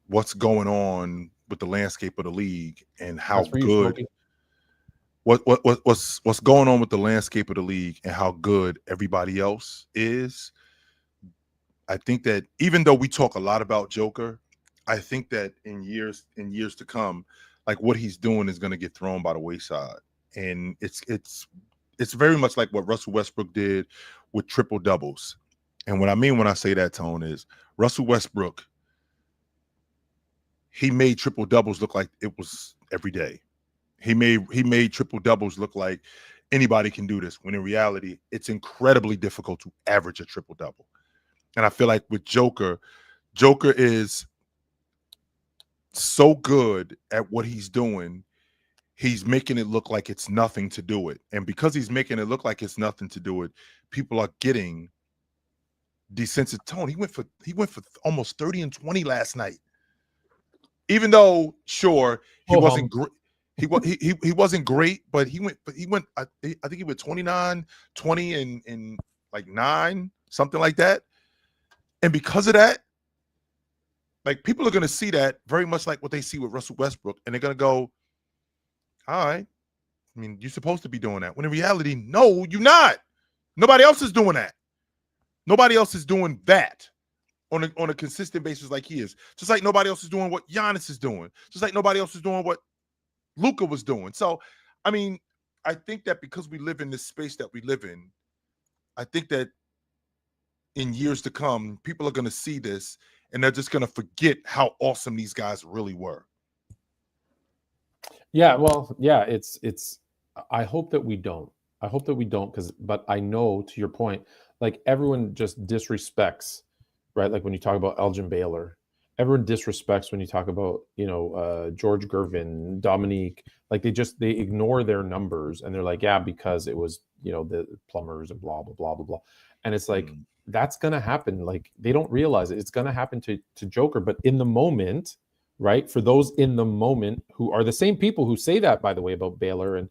what's going on with the landscape of the league and how good what's going on with the landscape of the league and how good everybody else is, I think that even though we talk a lot about Joker, I think that in years to come, like what he's doing is going to get thrown by the wayside, and it's very much like what Russell Westbrook did with triple doubles. And what I mean when I say that, Tone, is Russell Westbrook, he made triple doubles look like it was every day. He made triple doubles look like anybody can do this, when in reality, it's incredibly difficult to average a triple double. And I feel like with Joker is so good at what he's doing, he's making it look like it's nothing to do it. And because he's making it look like it's nothing to do it, people are getting desensitized. Tone, he went for almost 30 and 20 last night. Even though, sure, he wasn't great. He wasn't great, but he went I think he went 29, 20 and like 9, something like that. And because of that, like, people are going to see that very much like what they see with Russell Westbrook, and they're going to go, all right, I mean, you're supposed to be doing that. When in reality, no, you're not. Nobody else is doing that. Nobody else is doing that on a consistent basis like he is. Just like nobody else is doing what Giannis is doing. Just like nobody else is doing what Luka was doing. So, I mean, I think that because we live in this space that we live in, I think that in years to come, people are going to see this and they're just going to forget how awesome these guys really were. Yeah, well, yeah, it's I hope that we don't. I hope that we don't, but I know, to your point, like everyone just disrespects, right? Like when you talk about Elgin Baylor, everyone disrespects when you talk about, George Gervin, Dominique, like they ignore their numbers and they're like, yeah, because it was, the plumbers and blah, blah, blah, blah, blah. And it's like, that's going to happen. Like they don't realize it. It's going to happen to Joker, but in the moment, right? For those in the moment who are the same people who say that, by the way, about Baylor and,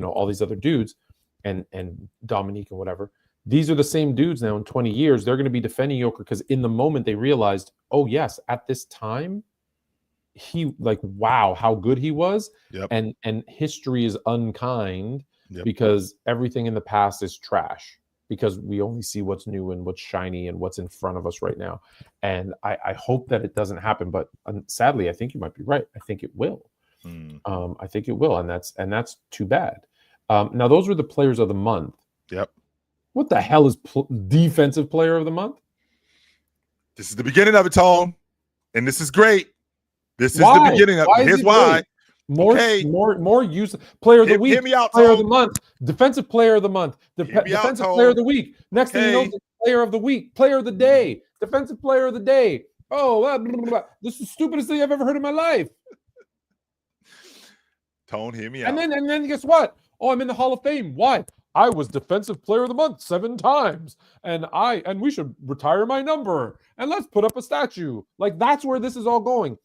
all these other dudes and Dominique and whatever, these are the same dudes now in 20 years. They're going to be defending Joker because in the moment they realized, oh yes, at this time, he wow, how good he was. Yep. And history is unkind Yep. because everything in the past is trash. Because we only see what's new and what's shiny and what's in front of us right now. And I hope that it doesn't happen. But sadly, I think you might be right. I think it will. I think it will. And that's too bad. Now, those were the players of the month. Yep. What the hell is defensive player of the month? This is the beginning of it, Tone. And this is great. This is the beginning of it. Here's why. More use player of the week. Hear me out, player Tone. of the month. Defensive player of the month. Defensive player of the week. Next thing you know, player of the week. Player of the day. Defensive player of the day. Oh, blah, blah, blah, blah. This is the stupidest thing I've ever heard in my life. Tone, hear me out. And then guess what? Oh, I'm in the Hall of Fame. Why? I was defensive player of the month 7 times. And we should retire my number. And let's put up a statue. Like that's where this is all going.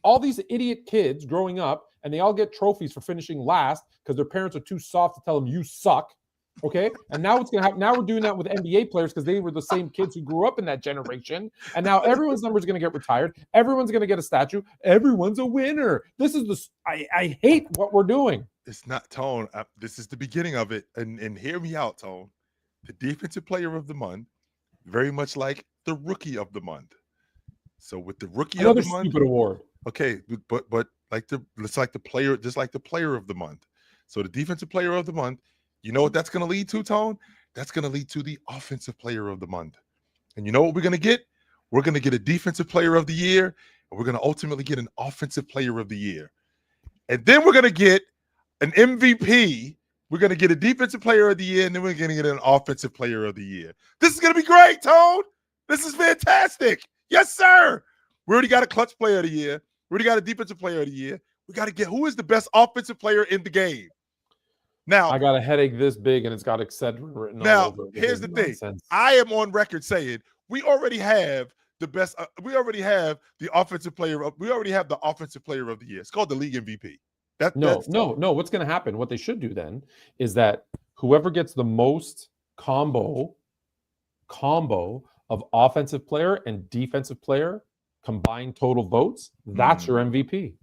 All these idiot kids growing up, and they all get trophies for finishing last because their parents are too soft to tell them you suck. Okay. And now it's going to happen. Now we're doing that with NBA players because they were the same kids who grew up in that generation. And now everyone's number is going to get retired. Everyone's going to get a statue. Everyone's a winner. This is I hate what we're doing. It's not, Tone. This is the beginning of it. And hear me out, Tone. The defensive player of the month, very much like the rookie of the month. So with the rookie Another of the month, stupid award. Okay, but it's like the player, just like the player of the month. So the defensive player of the month, you know what that's going to lead to, Tone? That's going to lead to the offensive player of the month. And you know what we're going to get? We're going to get a defensive player of the year, and we're going to ultimately get an offensive player of the year. And then we're going to get an MVP. We're going to get a defensive player of the year, and then we're going to get an offensive player of the year. This is going to be great, Tone. This is fantastic. Yes, sir. We already got a clutch player of the year. We already got a defensive player of the year. We got to get who is the best offensive player in the game. Now, I got a headache this big and it's got Excedrin written all now, over it. here's the thing. Nonsense. I am on record saying we already have the best. We already have the offensive player. We already have the offensive player of the year. It's called the league MVP. No. What's going to happen? What they should do then is that whoever gets the most combo of offensive player and defensive player combined total votes, that's your MVP.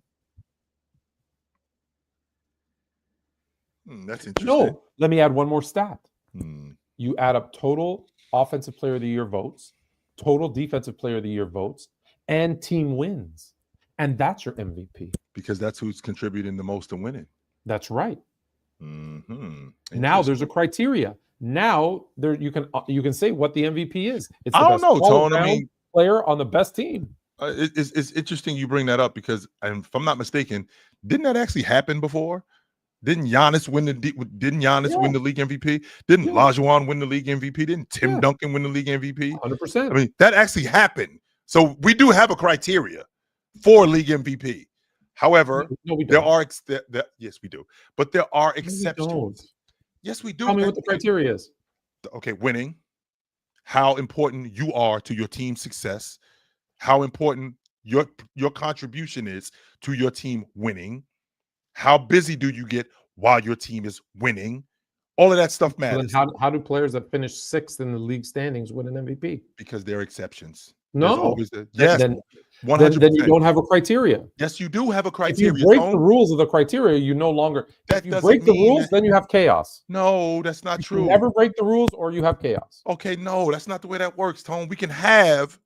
That's interesting. No, let me add one more stat. You add up total offensive player of the year votes, total defensive player of the year votes, and team wins. And that's your MVP. Because that's who's contributing the most to winning. That's right. Now there's a criteria. Now there you can say what the MVP is. It's the I don't best know, Tone. I mean, player on the best team. It's interesting you bring that up because, if I'm not mistaken, didn't that actually happen before? Didn't Giannis win the league MVP? Didn't Lajuan win the league MVP? Didn't Tim Duncan win the league MVP? 100%. I mean, that actually happened. So we do have a criteria for league MVP. However, no, we don't. Yes, we do. But there are exceptions. Yes, we do. Tell me what the criteria is. Okay, winning, how important you are to your team's success, how important your contribution is to your team winning, how busy do you get while your team is winning. All of that stuff matters. So then how do players that finish 6th in the league standings win an MVP? Because they're exceptions. No. Yes, then 100%. Then you don't have a criteria. Yes, you do have a criteria. If you break the rules of the criteria, you no longer. If you break the rules, then you have chaos. No, that's not true. You never break the rules, or you have chaos. Okay, no, that's not the way that works, Tone. We can have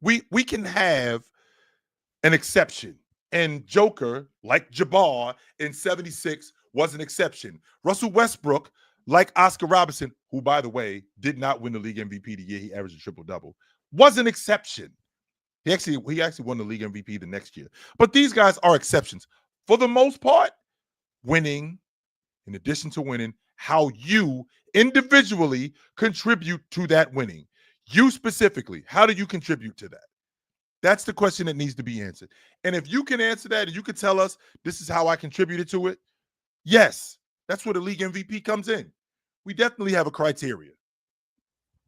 an exception, and Joker, like Jabbar in '76, was an exception. Russell Westbrook, like Oscar Robertson, who, by the way, did not win the league MVP the year he averaged a triple-double, was an exception. He actually won the league MVP the next year. But these guys are exceptions. For the most part, winning, in addition to winning, how you individually contribute to that winning. You specifically, how do you contribute to that? That's the question that needs to be answered. And if you can answer that and you can tell us this is how I contributed to it, yes, that's where the league MVP comes in. We definitely have a criteria.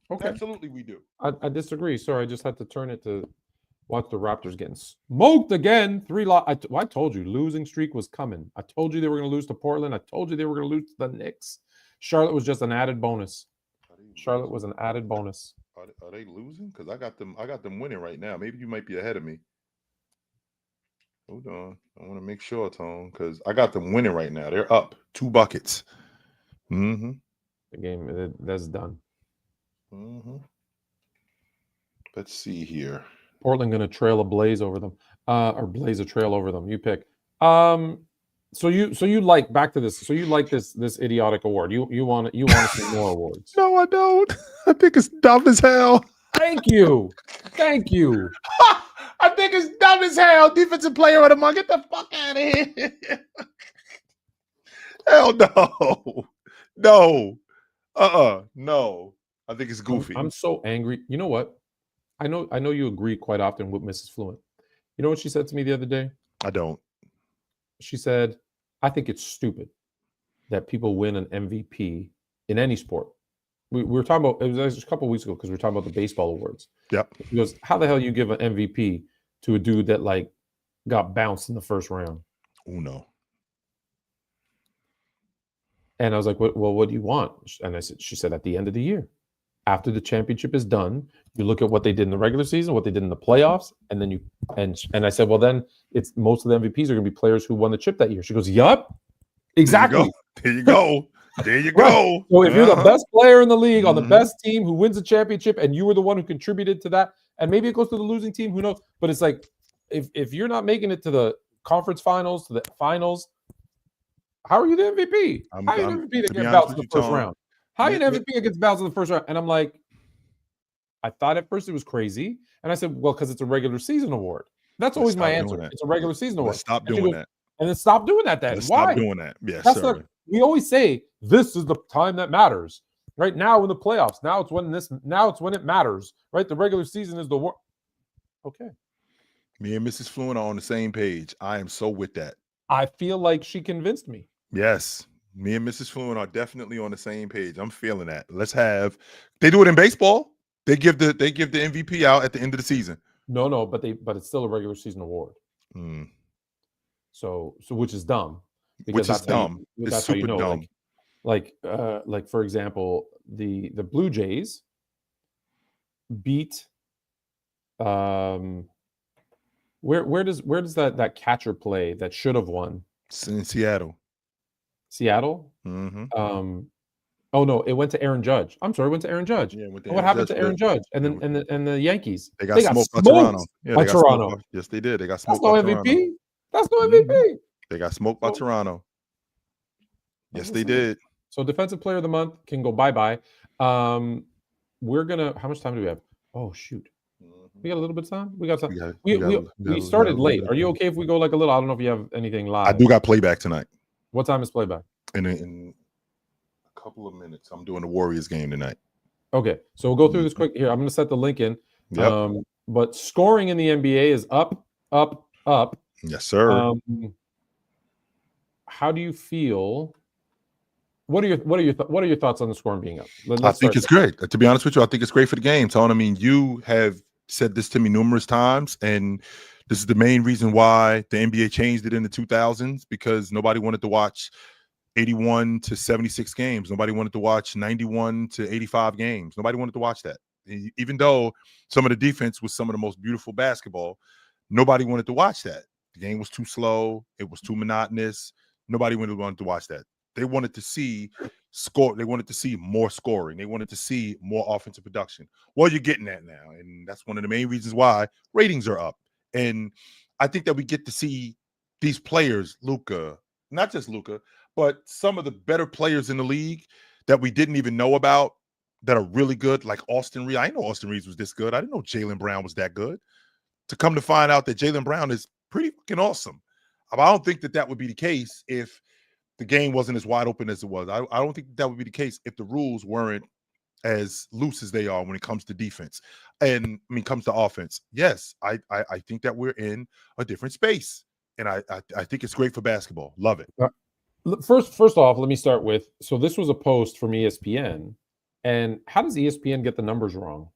Okay. Absolutely we do. I disagree. Sorry, I just had to turn it to watch the Raptors getting smoked again. I told you, losing streak was coming. I told you they were going to lose to Portland. I told you they were going to lose to the Knicks. Charlotte was just an added bonus. Charlotte was an added bonus. Are they losing? Because I got them winning right now. Maybe you might be ahead of me. Hold on. I want to make sure, Tone, because I got them winning right now. They're up 2 buckets. Mm-hmm. The game, that's done. Mm-hmm. Let's see here. Portland going to trail a blaze over them, or blaze a trail over them. You pick. So you like, back to this. So you like this idiotic award. You want to see more awards. No, I don't. I think it's dumb as hell. Thank you. I think it's dumb as hell. Defensive player of the month. Get the fuck out of here. Hell no. No. No. I think it's goofy. I'm so angry. You know what? I know you agree quite often with Mrs. Fluent. You know what she said to me the other day? I don't. She said, I think it's stupid that people win an MVP in any sport. We were talking about, it was a couple of weeks ago because we were talking about the baseball awards. Yep. He goes, how the hell you give an MVP to a dude that like got bounced in the first round? Oh, no. And I was like, well, what do you want? And she said, at the end of the year, after the championship is done, you look at what they did in the regular season, what they did in the playoffs, and then and I said, well, then it's most of the MVPs are going to be players who won the chip that year. She goes, yup, exactly. There you go. There you go. So if you're the best player in the league on the best team who wins the championship, and you were the one who contributed to that, and maybe it goes to the losing team, who knows? But it's like, if you're not making it to the conference finals, to the finals, how are you the MVP? How are you the MVP that gets bounced in the first round? How are you the MVP that gets bounced in the first round? And I'm like, I thought at first it was crazy. And I said, well, because it's a regular season award. That's always my answer. It's a regular season award. Stop doing that. And then stop doing that then. Why? Stop doing that. Yes, sir. We always say this is the time that matters. Right now in the playoffs. Now it's when it matters. Right? The regular season is the war. Okay. Me and Mrs. Fluent are on the same page. I am so with that. I feel like she convinced me. Yes. Me and Mrs. Fluent are definitely on the same page. I'm feeling that. They do it in baseball. They give the MVP out at the end of the season. No, but it's still a regular season award. So which is dumb. Which is dumb. It's super dumb. Like for example, the Blue Jays beat where does that catcher play that should have won? It's in Seattle. Seattle? Mm-hmm. Oh no, it went to Aaron Judge. I'm sorry, it went to Aaron Judge. Yeah, what happened to Aaron Judge? And then and the Yankees? They got smoked by Toronto. Yeah, by Toronto. Yes, they did. They got smoked by Toronto. MVP. That's no MVP. They got smoked by Toronto. Yes, they did. So defensive player of the month can go bye-bye. We're gonna. How much time do we have? Oh shoot. We got a little bit of time. We got time. We started late. Are you okay if we go like a little? I don't know if you have anything live. I do got playback tonight. What time is playback? In a couple of minutes. I'm doing the Warriors game tonight. Okay, so we'll go through this quick. Here, I'm going to set the link in. Yep. But scoring in the NBA is up. Yes, sir. How do you feel? What are your thoughts on the scoring being up? I think it's great. To be honest with you, I think it's great for the game, Tone. I mean, you have said this to me numerous times, and this is the main reason why the NBA changed it in the 2000s, because nobody wanted to watch 81 to 76 games. Nobody wanted to watch 91 to 85 games. Nobody wanted to watch that. Even though some of the defense was some of the most beautiful basketball, nobody wanted to watch that. The game was too slow. It was too monotonous. Nobody wanted to watch that. They wanted to see score. They wanted to see more scoring. They wanted to see more offensive production. Well, you're getting that now. And that's one of the main reasons why ratings are up. And I think that we get to see these players, Luka, not just Luka, but some of the better players in the league that we didn't even know about that are really good, like Austin Reeves. I didn't know Austin Reeves was this good. I didn't know Jaylen Brown was that good. to come to find out that Jaylen Brown is pretty fucking awesome. I don't think that would be the case if the game wasn't as wide open as it was. I don't think that would be the case if the rules weren't as loose as they are when it comes to defense and comes to offense. Yes, I think that we're in a different space, and I think it's great for basketball. Love it. First off, let me start with, so this was a post from ESPN, and how does ESPN get the numbers wrong?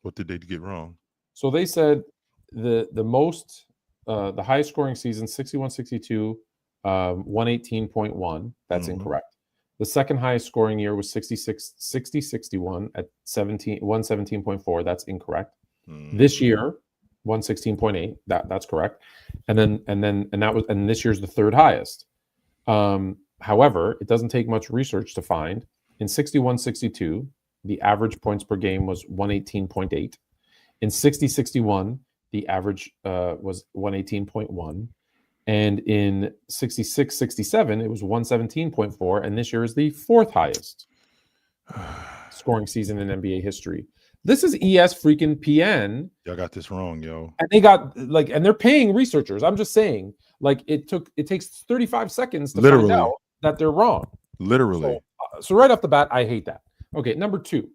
What did they get wrong? So they said the highest scoring season, 61-62, 118.1. That's incorrect. The second highest scoring year was 60-61 at 117.4. That's incorrect. This year, 116.8. That's correct. And this year's the third highest. However, it doesn't take much research to find in 61-62, the average points per game was 118.8. In 60-61, the average was 118.1. And in 66-67, it was 117.4. And this year is the fourth highest scoring season in NBA history. This is ES freaking PN. Y'all got this wrong, yo. And they got and they're paying researchers. I'm just saying, it takes 35 seconds to find out that they're wrong. Literally. So right off the bat, I hate that. Okay, number two.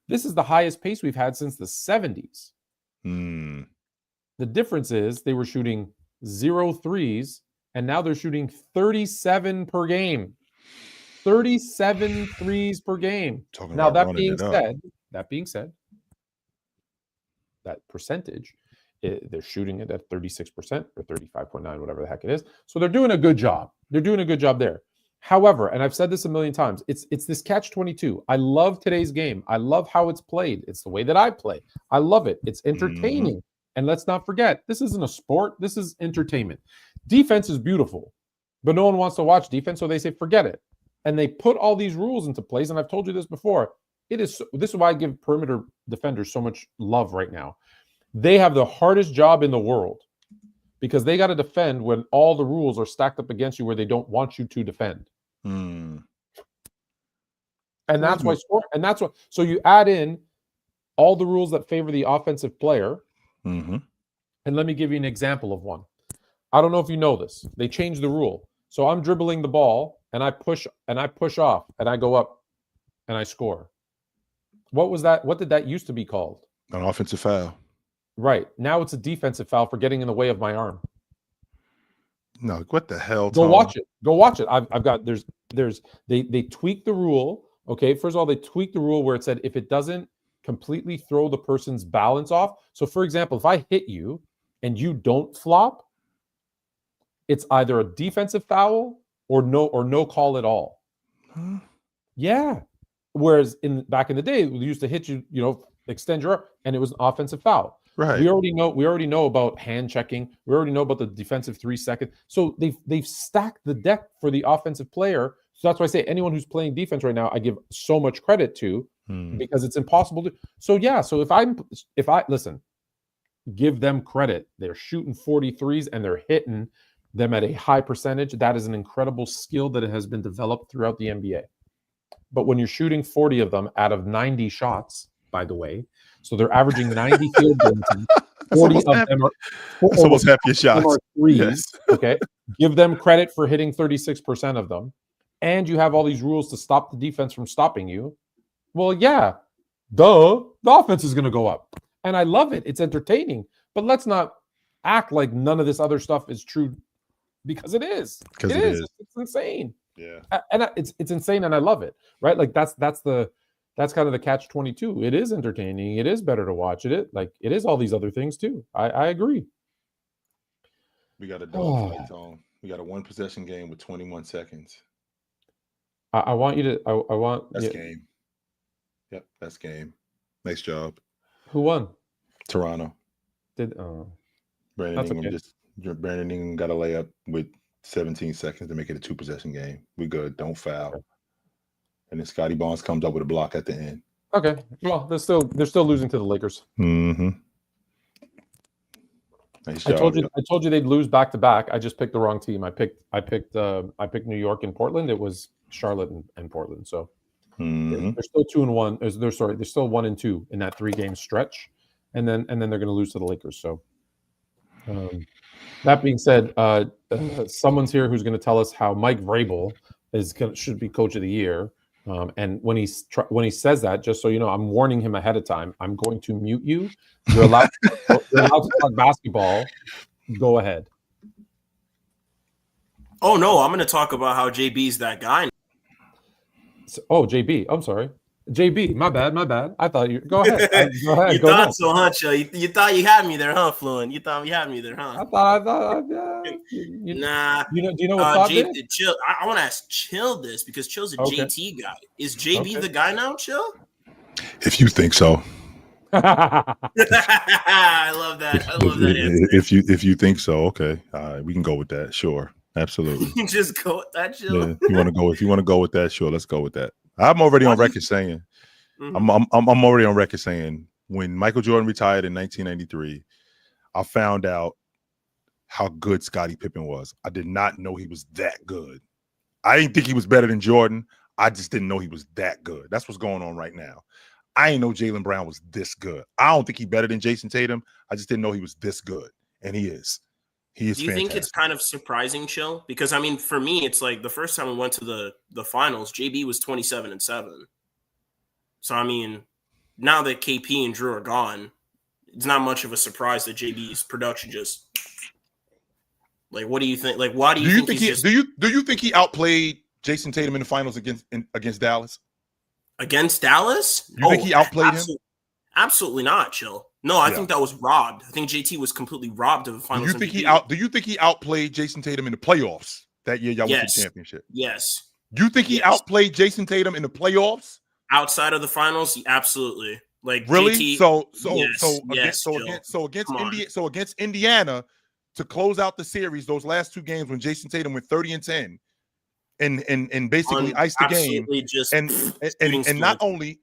This is the highest pace we've had since the 70s. The difference is they were shooting 0 threes, and now they're shooting 37 per game. 37 threes per game. Now, that being said, that percentage, they're shooting it at 36% or 35.9, whatever the heck it is. So they're doing a good job. They're doing a good job there. However, and I've said this a million times, it's this catch-22. I love today's game. I love how it's played. It's the way that I play. I love it. It's entertaining. And let's not forget, this isn't a sport. This is entertainment. Defense is beautiful, but no one wants to watch defense, so they say, forget it. And they put all these rules into place, and I've told you this before. This is why I give perimeter defenders so much love right now. They have the hardest job in the world because they got to defend when all the rules are stacked up against you where they don't want you to defend. And that's why so you add in all the rules that favor the offensive player. And let me give you an example of one. I don't know if you know this. They changed the rule. So I'm dribbling the ball and I push off and I go up and I score. What was that? What did that used to be called? An offensive foul. Right. Now it's a defensive foul for getting in the way of my arm. No, what the hell, Tom? Go watch it. I've got they tweaked the rule. Okay. First of all, they tweaked the rule where it said if it doesn't completely throw the person's balance off. So for example, if I hit you and you don't flop, it's either a defensive foul or no call at all. Yeah. Whereas back in the day, we used to hit you, extend your arm, and it was an offensive foul. Right. We already know about hand checking. We already know about the defensive 3 second. So they've stacked the deck for the offensive player. So that's why I say anyone who's playing defense right now, I give so much credit to because it's impossible to. So yeah. So if I listen, give them credit. They're shooting 43s and they're hitting them at a high percentage. That is an incredible skill that has been developed throughout the NBA. But when you're shooting 40 of them out of 90 shots, by the way, so they're averaging 90 field goals. 40 of them are almost half your shots. Threes. Yes. Okay, give them credit for hitting 36% of them, and you have all these rules to stop the defense from stopping you. Well, yeah, the offense is going to go up, and I love it. It's entertaining, but let's not act like none of this other stuff is true, because it is. It is. It's insane. Yeah, and it's insane, and I love it. Right? Like that's kind of the catch-22. It is entertaining. It is better to watch it. It is all these other things too. I agree. We got a dog fight on. We got a 1-possession game with 21 seconds. I want you to. I want. That's game. Yep, that's game. Nice job. Who won? Toronto. Brandon Ingram got a layup with 17 seconds to make it a 2-possession game. We good. Don't foul. Okay. And then Scotty Barnes comes up with a block at the end. Okay. Well, they're still losing to the Lakers. Nice job. I told you they'd lose back to back. I just picked the wrong team. I picked New York and Portland. It was Charlotte and Portland. So they're still 2-1. They're still 1-2 in that 3-game stretch. and then they're going to lose to the Lakers. So, that being said, someone's here who's going to tell us how Mike Vrabel should be coach of the year. And when he says that, just so you know, I'm warning him ahead of time. I'm going to mute you. You're allowed to talk basketball. Go ahead. Oh no, I'm going to talk about how JB's that guy. JB. I'm sorry. JB, my bad. I thought you go ahead. Go ahead. You thought so, huh, Chill? You thought you had me there, huh, Fluent? You thought you had me there, huh? I thought nah. Do you know what Chill? I want to ask Chill this because Chill's a JT guy. Is JB the guy now, Chill? If you think so. I love that. I love that answer. If you think so, okay. We can go with that. Sure. Absolutely. You just go with that, Chill. Yeah, if you want to go with that, sure, let's go with that. I'm already on record saying, I'm already on record saying when Michael Jordan retired in 1993, I found out how good Scottie Pippen was. I did not know he was that good. I didn't think he was better than Jordan. I just didn't know he was that good. That's what's going on right now. I didn't know Jaylen Brown was this good. I don't think he's better than Jason Tatum. I just didn't know he was this good, and he is. He is. Do you think it's kind of surprising, Chill? Because I mean, for me, it's like the first time we went to the finals, JB was 27-7. So I mean, now that KP and Drew are gone, it's not much of a surprise that JB's production just like. What do you think? Like, why do you think do you think he outplayed Jason Tatum in the finals against Dallas? Against Dallas? You think he outplayed him? Absolutely not, Chill. No, I think that was robbed. I think JT was completely robbed of the finals. Do you think he outplayed Jason Tatum in the playoffs that year? Y'all won the championship. Yes. Do you think he outplayed Jason Tatum in the playoffs? Outside of the finals, absolutely. Like really? JT, Against Indiana to close out the series, those last two games when Jason Tatum went 30-10 and basically iced the game. And not only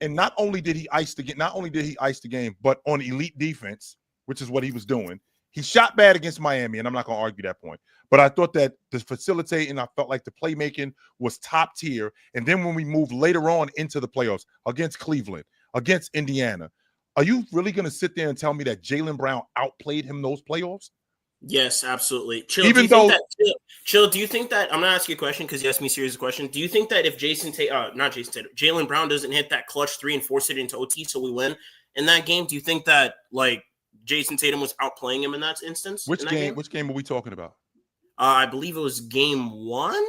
did he ice the game, but on elite defense, which is what he was doing. He shot bad against Miami, and I'm not going to argue that point. But I thought that the facilitating, I felt like the playmaking was top tier. And then when we moved later on into the playoffs against Cleveland, against Indiana, are you really going to sit there and tell me that Jaylen Brown outplayed him those playoffs? Yes, absolutely. Chill, do you think that I'm gonna ask you a question because you asked me a serious question. Do you think that if Jaylen Brown doesn't hit that clutch three and force it into OT so we win in that game, do you think that like Jason Tatum was outplaying him in that instance? Which game are we talking about? I believe it was game one.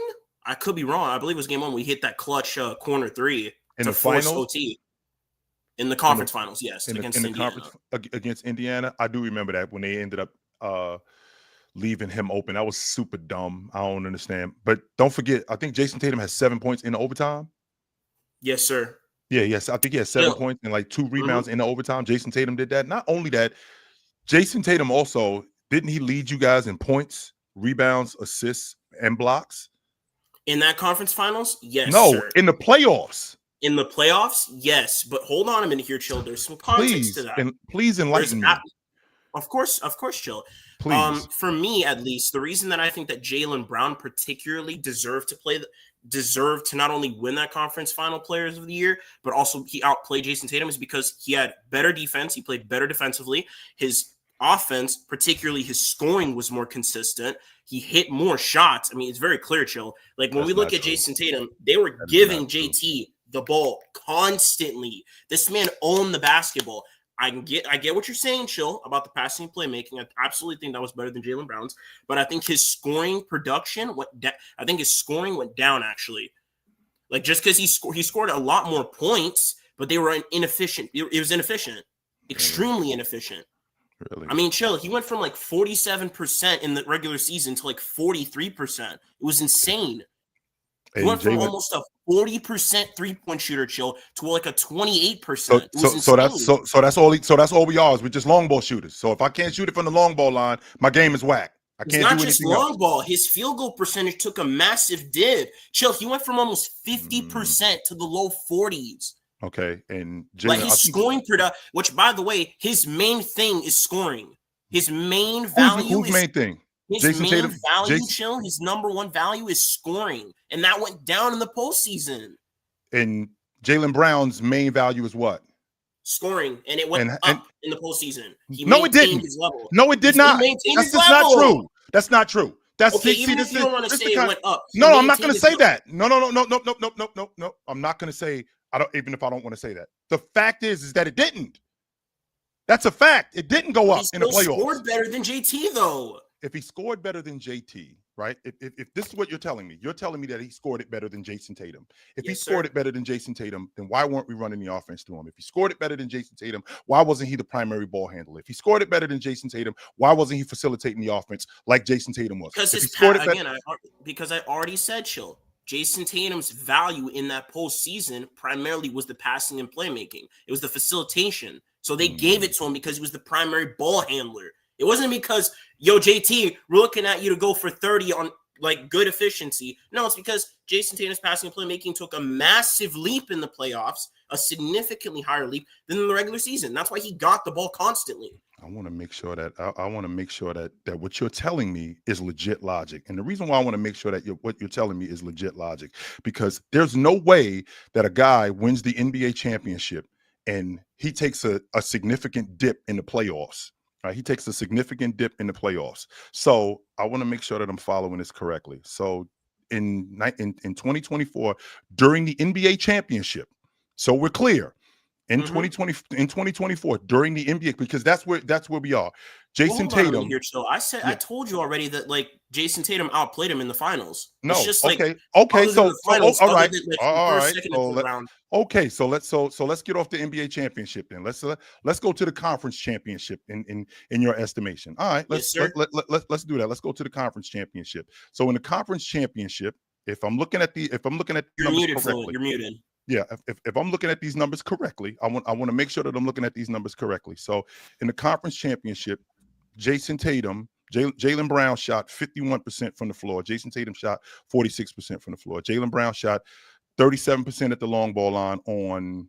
I could be wrong. I believe it was game one. We hit that clutch corner three in to the force finals? OT. In the conference finals, yes. Against Indiana. I do remember that when they ended up leaving him open. That was super dumb. I don't understand. But don't forget, I think Jason Tatum has 7 points in the overtime. Yes, sir. Yeah, yes. I think he has 7 points and like 2 rebounds in the overtime. Jason Tatum did that. Not only that, Jason Tatum also, didn't he lead you guys in points, rebounds, assists, and blocks? In that conference finals? Yes, no, sir. In the playoffs. In the playoffs? Yes. But hold on a minute here, Chill. There's some context to that. Please enlighten me. Of course, Chill. Please. For me, at least, the reason that I think that Jaylen Brown particularly deserved to not only win that conference final players of the year, but also he outplayed Jason Tatum is because he had better defense. He played better defensively. His offense, particularly his scoring, was more consistent. He hit more shots. I mean, it's very clear, Chill. Like when we look at Jason Tatum, they were giving JT the ball constantly. This man owned the basketball. I get what you're saying, Chill, about the passing and playmaking. I absolutely think that was better than Jaylen Brown's, but I think his scoring production went down actually. Like just because he scored a lot more points, but they were inefficient. It was inefficient, extremely inefficient. Really? I mean, Chill, he went from like 47% in the regular season to like 43%. It was insane. He went from almost a 40% 3-point shooter, Chill, to like a 28%. So that's all we are. Is we're just long ball shooters. So if I can't shoot it from the long ball line, my game is whack. I can't do anything else. It's not just long ball. His field goal percentage took a massive dip. Chill, he went from almost 50% to the low 40s. Okay, and like his scoring product, which by the way, his main thing is scoring. His main value whose main thing? His Jason main Tatum, value, Chill, his number one value is scoring. And that went down in the postseason. And Jaylen Brown's main value is what? Scoring. And it went up. in the postseason. He No, it maintained didn't. his level. No, it did He not. maintained That's his just not level. true. That's not true. That's Okay, even if you don't want to say it went up. No, I'm not going to say that. No. I'm not going to say. Even if I don't want to say that. The fact is that it didn't. That's a fact. It didn't go up in the playoffs. He scored better than JT though. If he scored better than JT, right? If this is what you're telling me that he scored it better than Jason Tatum. If he scored it better than Jason Tatum, then why weren't we running the offense through him? If he scored it better than Jason Tatum, why wasn't he the primary ball handler? If he scored it better than Jason Tatum, why wasn't he facilitating the offense like Jason Tatum was? Because I already said, Chill. Jason Tatum's value in that postseason primarily was the passing and playmaking. It was the facilitation. So they gave it to him because he was the primary ball handler. It wasn't because, yo, JT, we're looking at you to go for 30 on like good efficiency. No, it's because Jason Tatum's passing and playmaking took a massive leap in the playoffs, a significantly higher leap than in the regular season. That's why he got the ball constantly. I want to make sure that that what you're telling me is legit logic. And the reason why I want to make sure that what you're telling me is legit logic, because there's no way that a guy wins the NBA championship and he takes a significant dip in the playoffs. Right? He takes a significant dip in the playoffs. So I want to make sure that I'm following this correctly. So in 2024, during the NBA championship, so we're clear. In 2024, during the NBA, because that's where we are. Jason Tatum. Here, Chill. I told you already that like Jason Tatum outplayed him in the finals. No, it's just okay. So all right. So let's get off the NBA championship then. Let's go to the conference championship in your estimation. All right, let's do that. Let's go to the conference championship. So in the conference championship, if I'm looking at you're numbers muted, correctly, you're muted. Yeah, if I'm looking at these numbers correctly, I want to make sure that I'm looking at these numbers correctly. So in the conference championship, Jason Tatum, Jaylen Brown shot 51% from the floor. Jason Tatum shot 46% from the floor. Jaylen Brown shot 37% at the long ball line on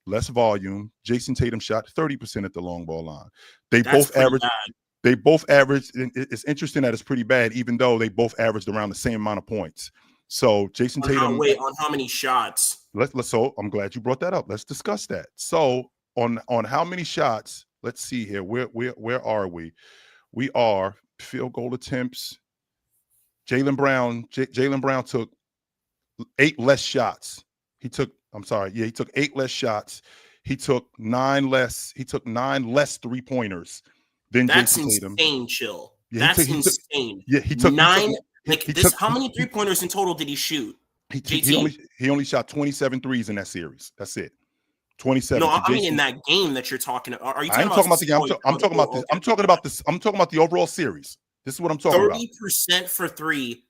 less volume. Jason Tatum shot 30% at the long ball line. They both averaged. It's interesting that it's pretty bad, even though they both averaged around the same amount of points. So Jason Tatum. On how many shots? So I'm glad you brought that up. Let's discuss that. So on how many shots? Let's see here. Where are we? We are field goal attempts. Jaylen Brown took 8 less shots. He took 8 less shots. He took 9 less. He took 9 less 3-pointers than Jason Tatum. That's insane, Chill. Yeah, That's insane. He took 9. How many 3-pointers in total did he shoot? He only shot 27 threes in that series. That's it. 27. No, I mean in that game that you're talking about. Are you talking about the game? I'm talking about this. I'm talking about the overall series. This is what I'm talking about. 30% for 3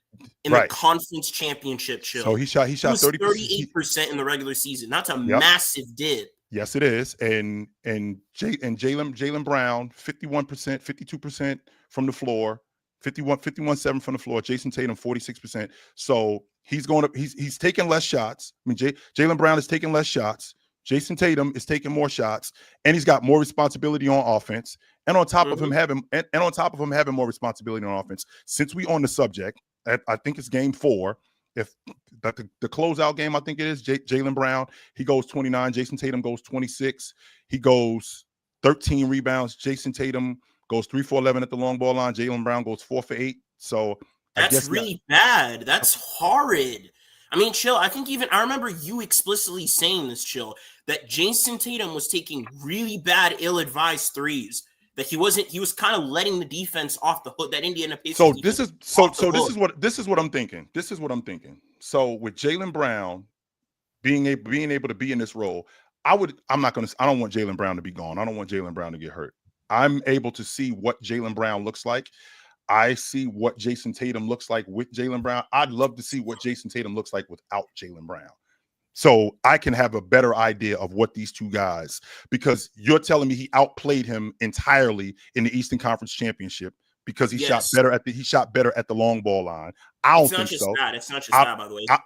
in the conference championship, Chill. So he shot 38% in the regular season. That's a massive dip. Yes, it is. And Jaylen Brown, 51%, 52% from the floor. 51.7 from the floor. Jason Tatum 46%. So he's taking less shots. I mean, Jaylen Brown is taking less shots. Jason Tatum is taking more shots, and he's got more responsibility on offense. And on top of him having more responsibility on offense, since we on the subject, I think it's game 4. If the closeout game, I think it is Jaylen Brown. He goes 29. Jason Tatum goes 26. He goes 13 rebounds. Jason Tatum goes 3 for 11 at the long ball line. Jaylen Brown goes 4 for 8. So that's really bad. That's horrid. I mean, Chill, I think I remember you explicitly saying this, Chill, that Jason Tatum was taking really bad, ill-advised threes. That he was kind of letting the defense off the hook. That Indiana Pacers. So this is what I'm thinking. This is what I'm thinking. So with Jaylen Brown being able to be in this role, I don't want Jaylen Brown to be gone. I don't want Jaylen Brown to get hurt. I'm able to see what Jaylen Brown looks like. I see what Jason Tatum looks like with Jaylen Brown. I'd love to see what Jason Tatum looks like without Jaylen Brown. So I can have a better idea of what these two guys, because you're telling me he outplayed him entirely in the Eastern Conference Championship because he shot better at the long ball line. I don't think so. It's not just that, by the way. I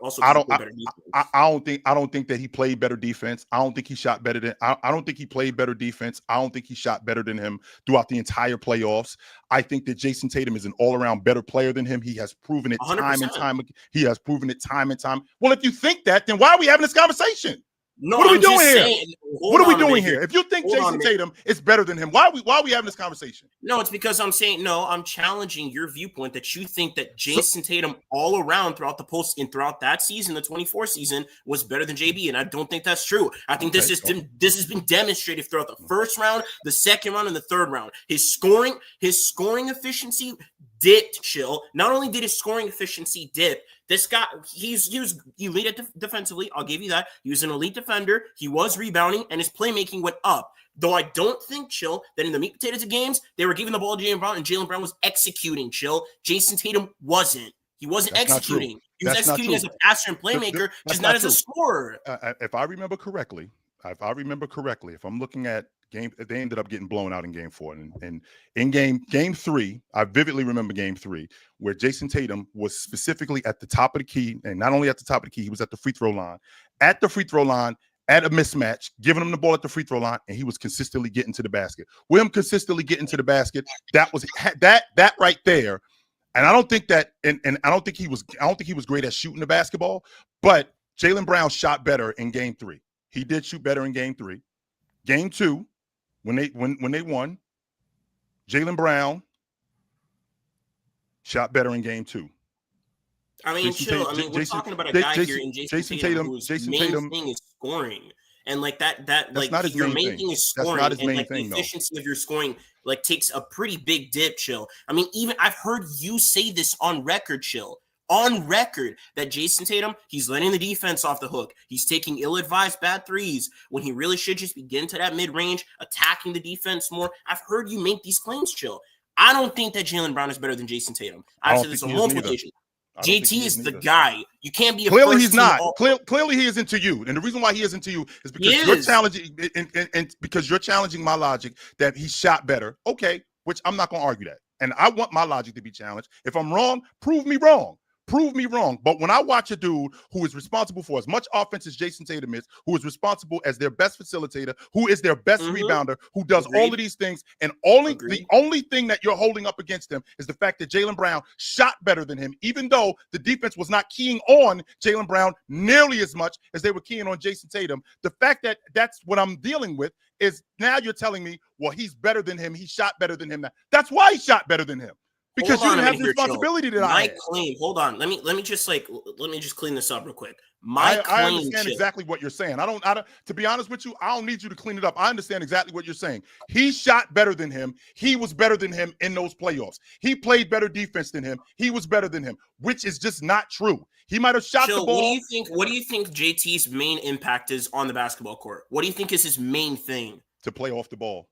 don't think that he played better defense. I don't think he shot better than. I don't think he played better defense. I don't think he shot better than him throughout the entire playoffs. I think that Jason Tatum is an all-around better player than him. He has proven it 100%. time and time. He has proven it time and time. Well, if you think that, then why are we having this conversation? No, What are we I'm doing just here? saying- hold What are we on a doing minute. here? If you think Hold on a Jason minute. Tatum is better than him, why are we having this conversation? No, it's because I'm saying no. I'm challenging your viewpoint that you think that Jason Tatum all around throughout the post and throughout that season, the 24 season, was better than JB, and I don't think that's true. I think this has been demonstrated throughout the first round, the second round, and the third round. His scoring efficiency dipped. Chill. Not only did his scoring efficiency dip, this guy he was elite defensively. I'll give you that. He was an elite defender. He was rebounding, and his playmaking went up. Though I don't think, Chill, that in the meat potatoes of games, they were giving the ball to Jaylen Brown, and Jaylen Brown was executing, Chill. Jason Tatum wasn't. He wasn't executing. He was executing as a passer and playmaker, just not as a scorer. If I remember correctly, if I'm looking at game, they ended up getting blown out in game 4. And in game 3, I vividly remember game 3, where Jason Tatum was specifically at the top of the key, and not only at the top of the key, he was at the free throw line. At the free throw line, at a mismatch, giving him the ball at the free throw line, and he was consistently getting to the basket. With him consistently getting to the basket, that was that right there. And I don't think that, and I don't think he was great at shooting the basketball, but Jaylen Brown shot better in game 3. He did shoot better in game 3. Game 2, when they won, Jaylen Brown shot better in game 2. I mean, Chill. I mean, we're talking about a guy here in Jason Tatum whose main thing is scoring, and like that like your main thing is scoring, and like the efficiency of your scoring like takes a pretty big dip, Chill. I mean, even I've heard you say this on record, Chill, on record, that Jason Tatum, he's letting the defense off the hook. He's taking ill-advised bad threes when he really should just be getting to that mid-range, attacking the defense more. I've heard you make these claims, Chill. I don't think that Jaylen Brown is better than Jason Tatum. I've said this on multiple occasions. JT is the guy. You can't be a clearly he's not. Clearly he isn't to you, and the reason why he isn't to you is because you're challenging and because you're challenging my logic that he shot better. Okay, which I'm not going to argue that, and I want my logic to be challenged. If I'm wrong, prove me wrong. Prove me wrong. But when I watch a dude who is responsible for as much offense as Jason Tatum is, who is responsible as their best facilitator, who is their best rebounder, who does all of these things, and the only thing that you're holding up against him is the fact that Jaylen Brown shot better than him, even though the defense was not keying on Jaylen Brown nearly as much as they were keying on Jason Tatum. The fact that that's what I'm dealing with is now you're telling me, well, he's better than him. He shot better than him. That's why he shot better than him. Because you didn't have the responsibility that I had. Claim, hold on. Let me just clean this up real quick. I understand exactly what you're saying. I don't, to be honest with you, I don't need you to clean it up. I understand exactly what you're saying. He shot better than him. He was better than him in those playoffs. He played better defense than him. He was better than him, which is just not true. He might have shot the ball. What do you think JT's main impact is on the basketball court? What do you think is his main thing? To play off the ball.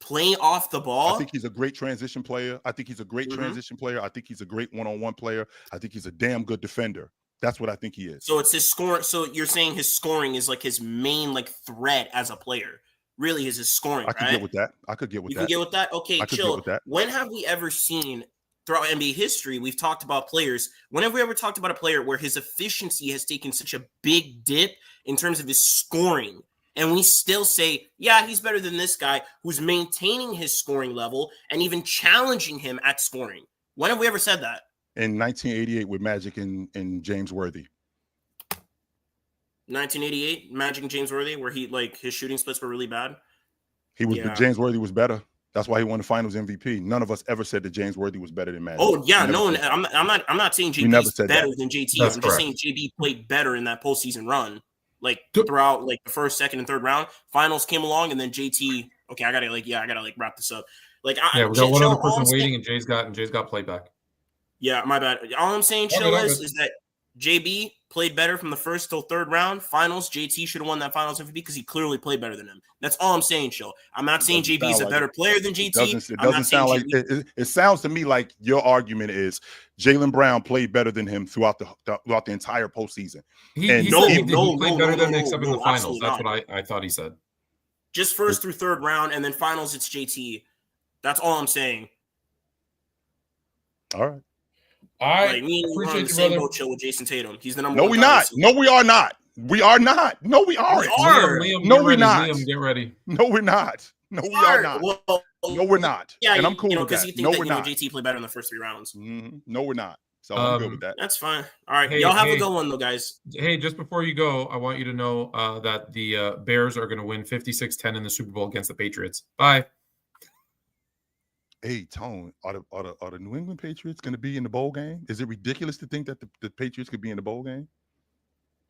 Playing off the ball? I think he's a great transition player. I think he's a great transition player. I think he's a great one-on-one player. I think he's a damn good defender. That's what I think he is. So it's his score. So you're saying his scoring is like his main like threat as a player. Really is his scoring, right? I could get with that. You can get with that? Okay, Chill. When have we ever seen throughout NBA history, we've talked about players. When have we ever talked about a player where his efficiency has taken such a big dip in terms of his scoring? And we still say, yeah, he's better than this guy who's maintaining his scoring level and even challenging him at scoring. When have we ever said that? In 1988 with Magic and James Worthy. 1988, Magic and James Worthy, where he like his shooting splits were really bad. James Worthy was better. That's why he won the Finals MVP. None of us ever said that James Worthy was better than Magic. Oh yeah, no one. I'm not saying JB is better than JT. I'm just saying JB played better in that postseason run. Like throughout like the first, second, and third round, finals came along, and then JT. Okay, I gotta wrap this up. Like, we got one other person waiting, and Jay's got playback. Yeah, my bad. All I'm saying, Chill, is that JB played better from the first till third round. Finals, JT should have won that Finals MVP because he clearly played better than him. That's all I'm saying, Chill. I'm not saying JB is a better player than JT. It doesn't sound like it sounds to me like your argument is Jaylen Brown played better than him throughout the entire postseason. He played better than him except in the finals. That's what I thought he said. Just first through third round, and then finals, it's JT. That's all I'm saying. All right. I appreciate you, same boat, Chill, with Jason Tatum. He's the number one. No, we're not. No, we are not. We are not. No, we aren't. No, we're not. Liam, get ready. No, we're not. No, we are not. Well, no, we're not. Yeah, and I'm cool with that. Because you think that JT played better in the first three rounds. Mm-hmm. No, we're not. So I'm good with that. That's fine. All right. Hey, Y'all have a good one, though, guys. Hey, just before you go, I want you to know that the Bears are going to win 56-10 in the Super Bowl against the Patriots. Bye. Hey, Tone, are the New England Patriots going to be in the bowl game? Is it ridiculous to think that the Patriots could be in the bowl game?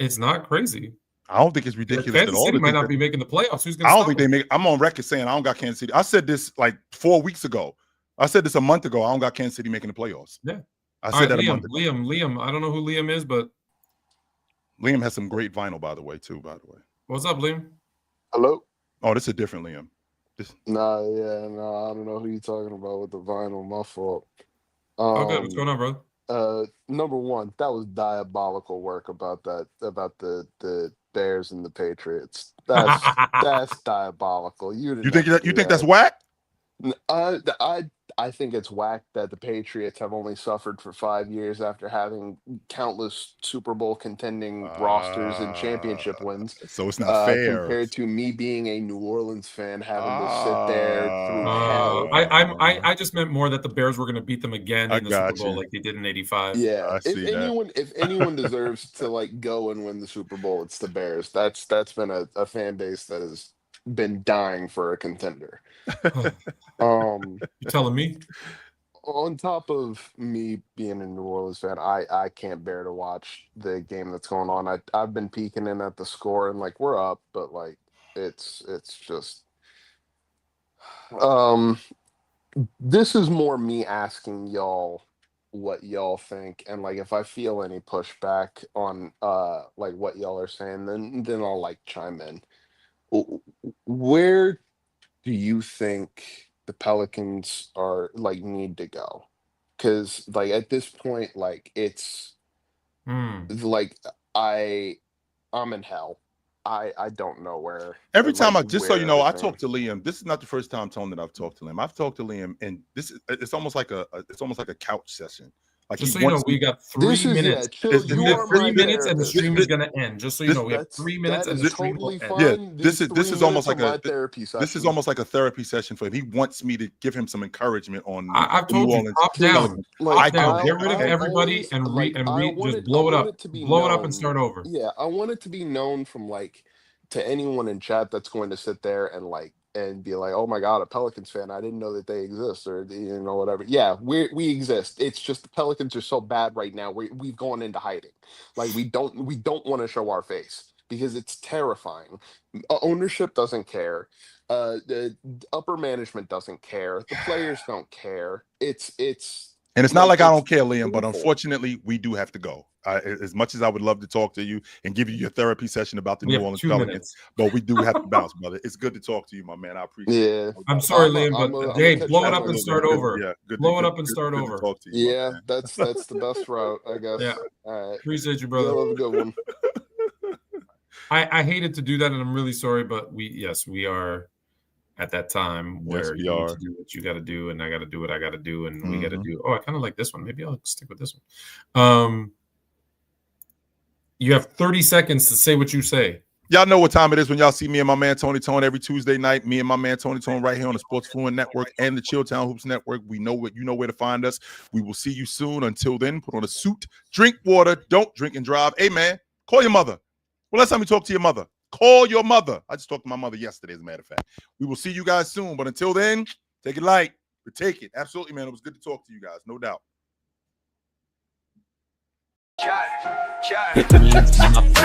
It's not crazy. I don't think it's ridiculous Kansas at all. City might not be making the playoffs. Who's going to I don't think they make. I'm on record saying I don't got Kansas City. I said this like 4 weeks ago. I said this a month ago. I don't got Kansas City making the playoffs. Yeah. I said that a month ago. Liam. I don't know who Liam is, but Liam has some great vinyl, by the way, too, by the way. What's up, Liam? Hello? Oh, this is a different Liam. I don't know who you're talking about with the vinyl. My fault. Okay, what's going on, bro? Number one, that was diabolical work about the Bears and the Patriots. That's diabolical. You think that's whack? I think it's whack that the Patriots have only suffered for 5 years after having countless Super Bowl contending rosters and championship wins. So it's not fair. Compared to me being a New Orleans fan having to sit there through hell. I just meant more that the Bears were going to beat them again in the Super Bowl like they did in '85. Yeah, if anyone deserves to like go and win the Super Bowl, it's the Bears. That's been a fan base that has been dying for a contender. You telling me? On top of me being a New Orleans fan, I can't bear to watch the game that's going on. I've been peeking in at the score and like we're up, but like it's just this is more me asking y'all what y'all think, and like if I feel any pushback on like what y'all are saying, then I'll like chime in. Where do you think the Pelicans are like need to go? Because like at this point, like it's like I'm in hell. I don't know where. Every time just so you know, I talk to Liam. This is not the first time, Tone, that I've talked to him. I've talked to Liam, and it's almost like a couch session. Like just so you know, we got 3 minutes. Yeah, 3 minutes, and the stream is going to end. Just so you know, we have 3 minutes, and the stream will end. Yeah, this is almost like a therapy session. This is almost like a therapy session for him. He wants me to give him some encouragement on. I've told you, top down, get rid of everybody and just blow it up, blow it up, and start over. Yeah, I want it to be known from like to anyone in chat that's going to sit there and like. And be like, oh my God, a Pelicans fan. I didn't know that they exist, or whatever. Yeah, we exist. It's just the Pelicans are so bad right now. We've gone into hiding. Like we don't want to show our face because it's terrifying. Ownership doesn't care. The upper management doesn't care. The players don't care. It's and it's not like I don't care, Liam, but unfortunately, we do have to go. As much as I would love to talk to you and give you your therapy session about the New Orleans Pelicans, but we do have to bounce, brother. It's good to talk to you, my man. I appreciate it. I'm sorry, Liam, but Dave, blow it up and start over. Yeah, blow it up and start over. Yeah, that's the best route, I guess. Yeah. All right. Appreciate you, brother. Have a good one. I hated to do that, and I'm really sorry, but we are at that time where you need to do what you got to do, and I got to do what I got to do, and we got to do. Oh, I kind of like this one. Maybe I'll stick with this one. You have 30 seconds to say what you say. Y'all know what time it is when y'all see me and my man Tony Tone every Tuesday night. Me and my man Tony Tone right here on the Sports Fluent Network and the Chilltown Hoops Network. We know what you know where to find us. We will see you soon. Until then, put on a suit, drink water, don't drink and drive. Hey man, call your mother. Well, last time we talked to your mother. Call your mother. I just talked to my mother yesterday, as a matter of fact. We will see you guys soon. But until then, take it light. But take it. Absolutely, man. It was good to talk to you guys. No doubt.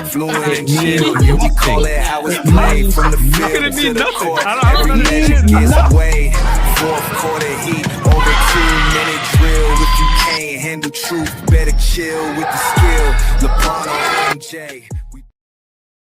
Fluent and chill, we call it how it's played from the field to the court. Every legend gets away. Fourth quarter heat, over 2-minute drill. If you can't handle truth, better chill with the skill. LeBron or MJ.